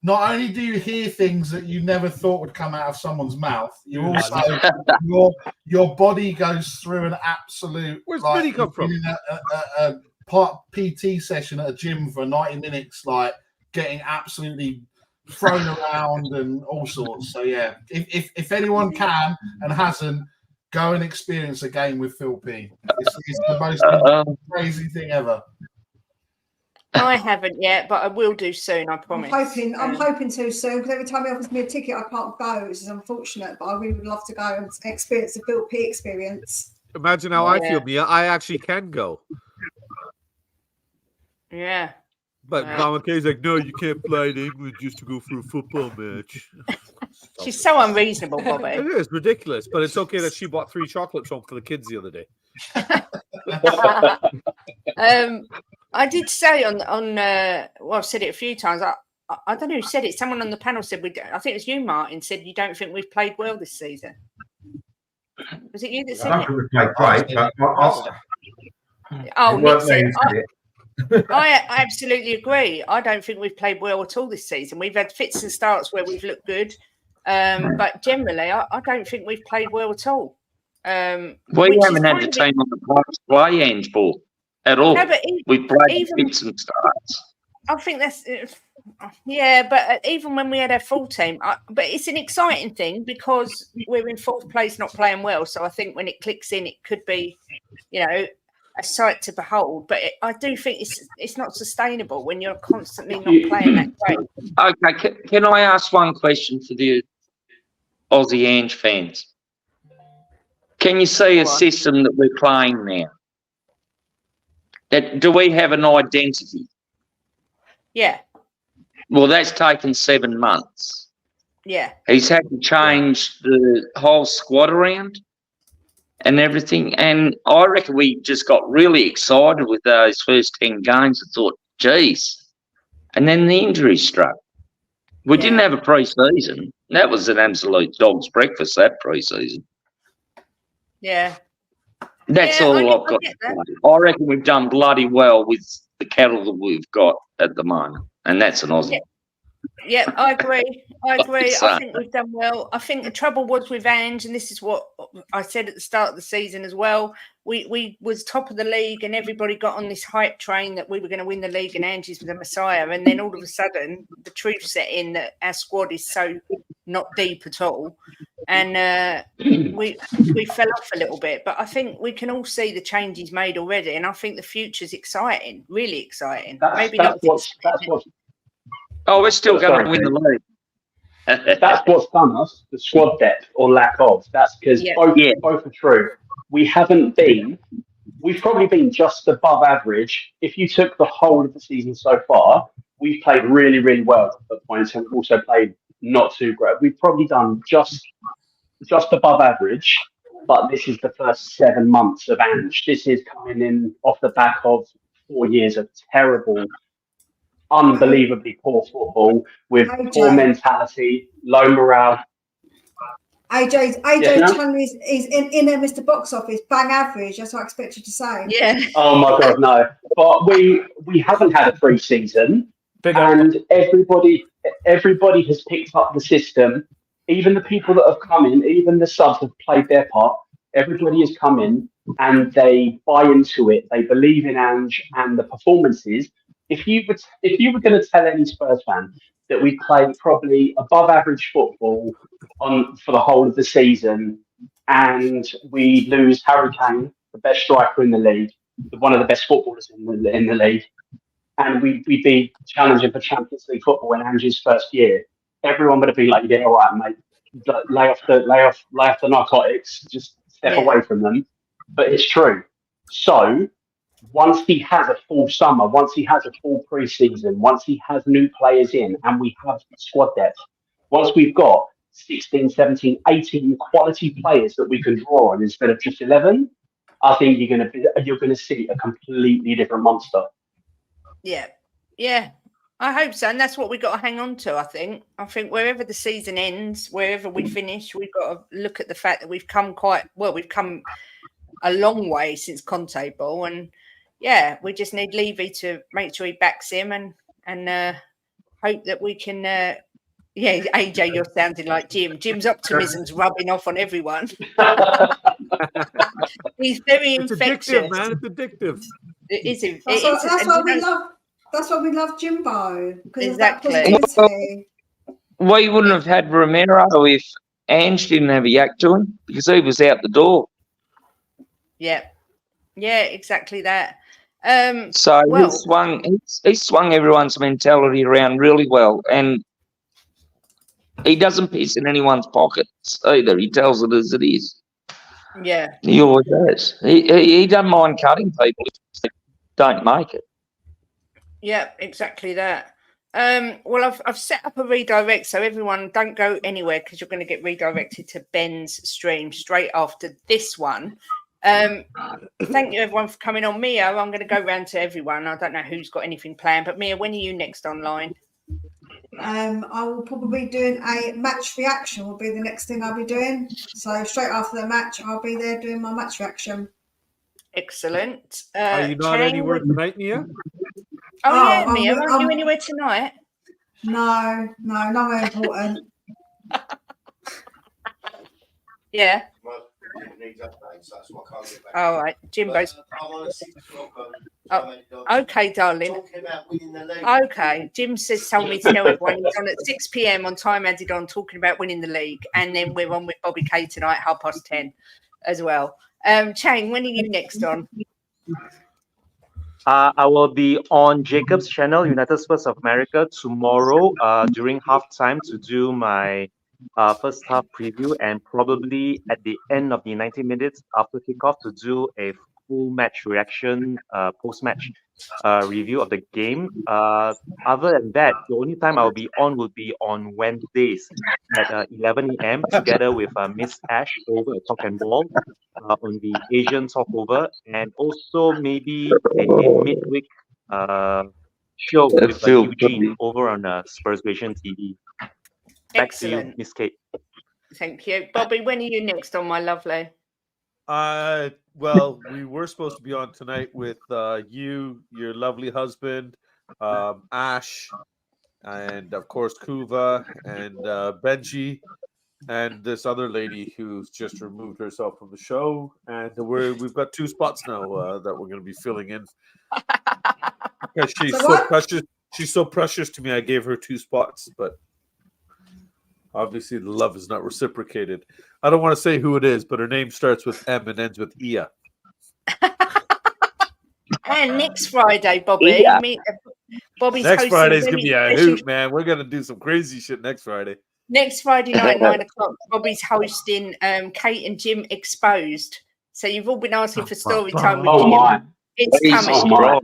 not only do you hear things that you never thought would come out of someone's mouth, you also your body goes through an absolute. Where's Vinny come from? A part PT session at a gym for 90 minutes, like getting absolutely thrown around and all sorts. So yeah, if anyone can and hasn't, go and experience a game with Phil P. It's the most crazy thing ever. I haven't yet, but I will do soon. I promise. I'm hoping to soon, because every time he offers me a ticket, I can't go, which is unfortunate. But I really would love to go and experience the Phil P experience. Imagine how I feel, Mia. I actually can go. Yeah. But Mama Kay's like, no, you can't fly to England just to go for a football match. She's so unreasonable, Bobby. It is ridiculous, but it's okay that she bought 3 chocolates home for the kids the other day. I did say on well, I've said it a few times. I don't know who said it. Someone on the panel said I think it was you, Martin, said you don't think we've played well this season. Was it you that said I don't think we played great, but Nick said. I absolutely agree. I don't think we've played well at all this season. We've had fits and starts where we've looked good, but generally, I don't think we've played well at all. We haven't had the team on the park play handball at all. No, we've played fits and starts. I think that's but even when we had our full team, but it's an exciting thing because we're in 4th place, not playing well. So I think when it clicks in, it could be, a sight to behold. But I do think it's not sustainable when you're constantly not playing that great. Okay, can I ask one question for the Aussie Ange fans? Can you see a system that we're playing now? Do we have an identity? Yeah. Well, that's taken 7 months. Yeah. He's had to change the whole squad around and everything. And I reckon we just got really excited with those first 10 games and thought, geez. And then the injury struck. We didn't have a pre-season. That was an absolute dog's breakfast, that pre-season. Yeah. That's all I've got. I reckon we've done bloody well with the cattle that we've got at the moment. And that's an Aussie. Yeah, I agree. I think we've done well. I think the trouble was with Ange, and this is what I said at the start of the season as well. We was top of the league, and everybody got on this hype train that we were going to win the league, and Ange is the Messiah. And then all of a sudden, the truth set in that our squad is so not deep at all, and we fell off a little bit. But I think we can all see the changes made already, and I think the future's exciting, really exciting. Oh, we're still going to win the league. That's what's done us, the squad depth or lack of. That's because both are true. We've probably been just above average. If you took the whole of the season so far, we've played really, really well at points, and we've also played not too great. We've probably done just above average, but this is the first 7 months of Ange. This is coming in off the back of 4 years of terrible, unbelievably poor football with poor mentality, low morale. AJ Chung is in there, Mr. Box Office, bang average. That's what I expect you to say. Yeah. Oh my God, no! But we haven't had a pre-season, and everybody has picked up the system. Even the people that have come in, even the subs have played their part. Everybody has come in and they buy into it. They believe in Ange and the performances. if you were going to tell any Spurs fan that we played probably above average football for the whole of the season, and we lose Harry Kane, the best striker in the league, one of the best footballers in the league, and we'd be challenging for Champions League football in Andrew's first year, everyone would have been like, "Yeah, all right, mate, lay off the narcotics, just step away from them." But it's true. So once he has a full summer, once he has a full pre-season, once he has new players in, and we have squad depth, once we've got 16, 17, 18 quality players that we can draw on instead of just 11, I think you're going to see a completely different monster. Yeah, I hope so, and that's what we got to hang on to. I think wherever the season ends, wherever we finish, we've got to look at the fact that we've come a long way since Conte ball, and we just need Levy to make sure he backs him and hope that we can. AJ, you're sounding like Jim. Jim's optimism's rubbing off on everyone. He's very infectious. Addictive, man. It's addictive. It is. That's why we love Jimbo. Exactly. We wouldn't have had Romero if Ange didn't have a yak to him, because he was out the door. Yeah, exactly that. So he swung everyone's mentality around really well, and he doesn't piss in anyone's pockets either. He tells it as it is. Yeah, he always does. He doesn't mind cutting people if they don't make it. Yeah, exactly that. Well, I've set up a redirect, so everyone don't go anywhere because you're going to get redirected to Ben's stream straight after this one. Thank you everyone for coming on. Mia, I'm going to go round to everyone. I don't know who's got anything planned, but Mia, when are you next online? I will probably be doing a match reaction will be the next thing I'll be doing. So straight after the match, I'll be there doing my match reaction. Excellent. Are you not anywhere tonight, Mia? Mia, aren't you anywhere tonight? No, nowhere important. Yeah. Needs updates, that's what I can't get back. All right, Jimbo's. I'm on a 6 o'clock. Okay, darling. Talking about winning the league. Okay, Jim told me to tell everyone he's on at 6 p.m. on Time Added On talking about winning the league, and then we're on with Bobby K tonight, 10:30 as well. Chang, when are you next on? I will be on Jacob's channel, United Spurs of America, tomorrow during halftime to do my first half preview, and probably at the end of the 90 minutes after kickoff to do a full match reaction, post-match review of the game. Other than that, the only time I'll be on will be on Wednesdays at 11 a.m. together with Miss Ash over at Talk and Ball on the Asian Talkover, and also maybe a midweek show with Eugene over on Spursvision TV. Back Excellent. to you, Miss Kate. Thank you. Bobby, when are you next on, my lovely? Well, we were supposed to be on tonight with you, your lovely husband, Ash, and of course Kuva and Benji, and this other lady who's just removed herself from the show. And we've got 2 spots now that we're going to be filling in. Because she's so precious. She's so precious to me. I gave her 2 spots, but obviously the love is not reciprocated. I don't want to say who it is, but her name starts with M and ends with Ia. And next Friday, Bobby. Yeah. Bobby's next hosting Friday's going to be a hoot, man. We're going to do some crazy shit next Friday. Next Friday night, 9 o'clock, Bobby's hosting Kate and Jim Exposed. So you've all been asking for story time with Jim. My. It's coming. My.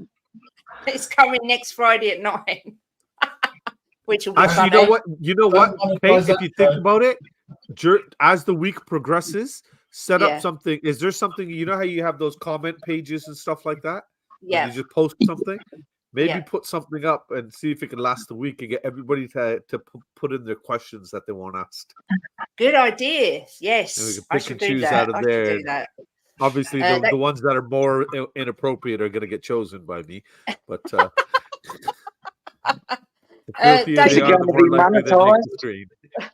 It's coming next Friday at 9. Which will be actually, funny. you know what, Kate, if you think about it, as the week progresses, set up something. Is there something, you know how you have those comment pages and stuff like that? Yeah. You just post something. Maybe put something up and see if it can last a week and get everybody to put in their questions that they want asked. Good idea. Yes. And we can I pick should and do choose that. out of I there. should do that. Obviously, the ones that are more inappropriate are going to get chosen by me. But is it going to be monetized?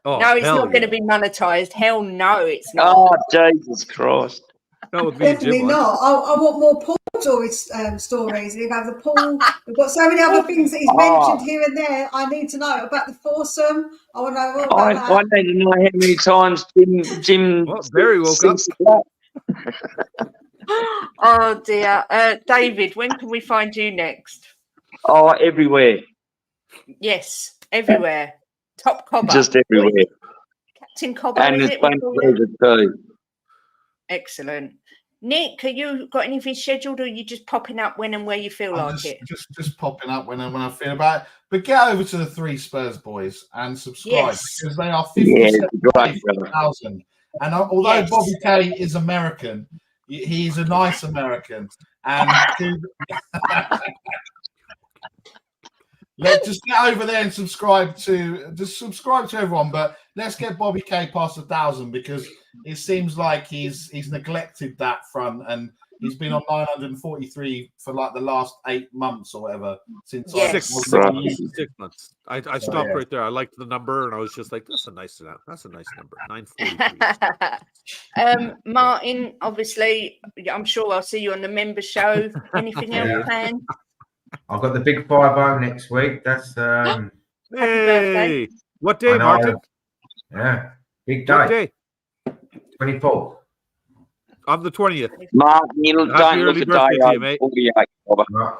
No, it's not going to be monetized. Hell no, it's not. Oh, Jesus Christ. Not with me, Definitely Jim, not. I want more stories. We have the pool. We've got so many other things that he's mentioned here and there. I need to know about the foursome. I want to know all about I that. need to know how many times Jim Well, Barry woke up. Oh dear. David, when can we find you next? Oh, everywhere. Yes, everywhere. Top Cobber. Just everywhere. Captain Cobber, And is there's it? We plenty call of you? pleasure too. Excellent. Nick, have you got anything scheduled, or are you just popping up when and where you feel I'm like it? just popping up when I feel about it. But get over to the Three Spurs Boys and subscribe Yes. because they are Yeah, 57,000. And although Yes. Bobby K is American, he's a nice American. And let's just get over there and subscribe to everyone. But let's get Bobby K past 1,000 because it seems like he's neglected that front and he's been on 943 for like the last 8 months or whatever since Yes. 6 months. I So, stopped yeah. right there. I liked the number, and I was just like, "That's a nice number. 943." Martin, obviously, I'm sure I'll see you on the member show. Anything else Yeah. planned? I've got the big 5-0 next week. That's Happy birthday. Hey, what day, I know. Martin? Yeah, big What day. day? 24th. On the 20th. Martin, you Happy don't look early a birthday day to you, over mate. 48, Robert. Right.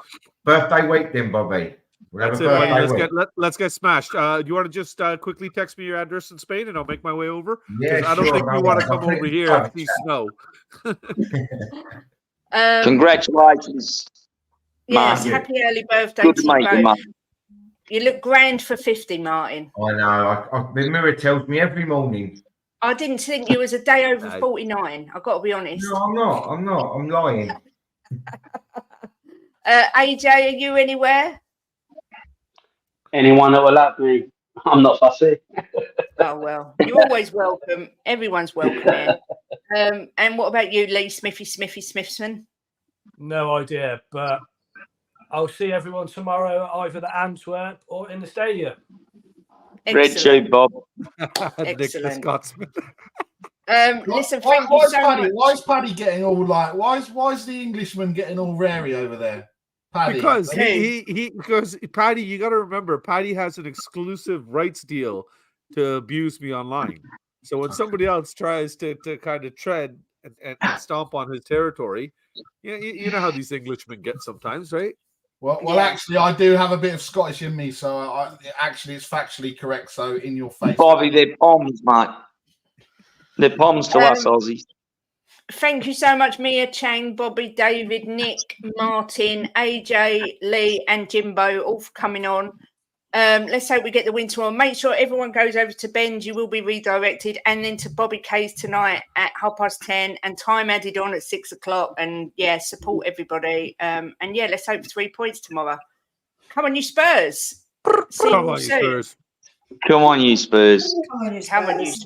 Birthday week then, Bobby. We'll have That's a it, buddy. birthday week. Let's get smashed. Do you want to just quickly text me your address in Spain, and I'll make my way over? Yeah, I don't sure, think no we want to worries. I'll come put it over in here the and see snow. Congratulations, Yes, Martin. happy early birthday Good to to you meet you, both. Martin. You look grand for 50, Martin. I know. The mirror tells me every morning. I didn't think you was a day over 49. I've got to be honest. No, I'm not. I'm lying. AJ, are you anywhere? Anyone that will let me. I'm not fussy. Oh, well, you're always welcome. Everyone's welcome here. And what about you, Lee Smithson? No idea, but I'll see everyone tomorrow, either at Antwerp or in the stadium. Red tube, Bob. Nick the Excellent. Scotsman. Listen, Why thank you is so Paddy? much. Why is Paddy getting all like? Why is the Englishman getting all rary over there? Paddy, Because because Patty, you got to remember, Patty has an exclusive rights deal to abuse me online. So when somebody else tries to kind of tread and stomp on his territory, you know how these Englishmen get sometimes, right? Well, actually, I do have a bit of Scottish in me, so actually, it's factually correct. So in your face, Bobby, they're bombs, mate. They're bombs to us, Aussies. Thank you so much, Mia, Chang, Bobby, David, Nick, Martin, AJ, Lee, and Jimbo, all for coming on. Let's hope we get the win tomorrow. Make sure everyone goes over to Ben's. You will be redirected, and then to Bobby K's tonight at 10:30, and time added on at 6 o'clock. And yeah, support everybody. And yeah, let's hope for 3 points tomorrow. Come on, you Spurs. See Come you on, you soon. Spurs. Come on, you Spurs. Come on, you Come on, you Spurs. Spurs.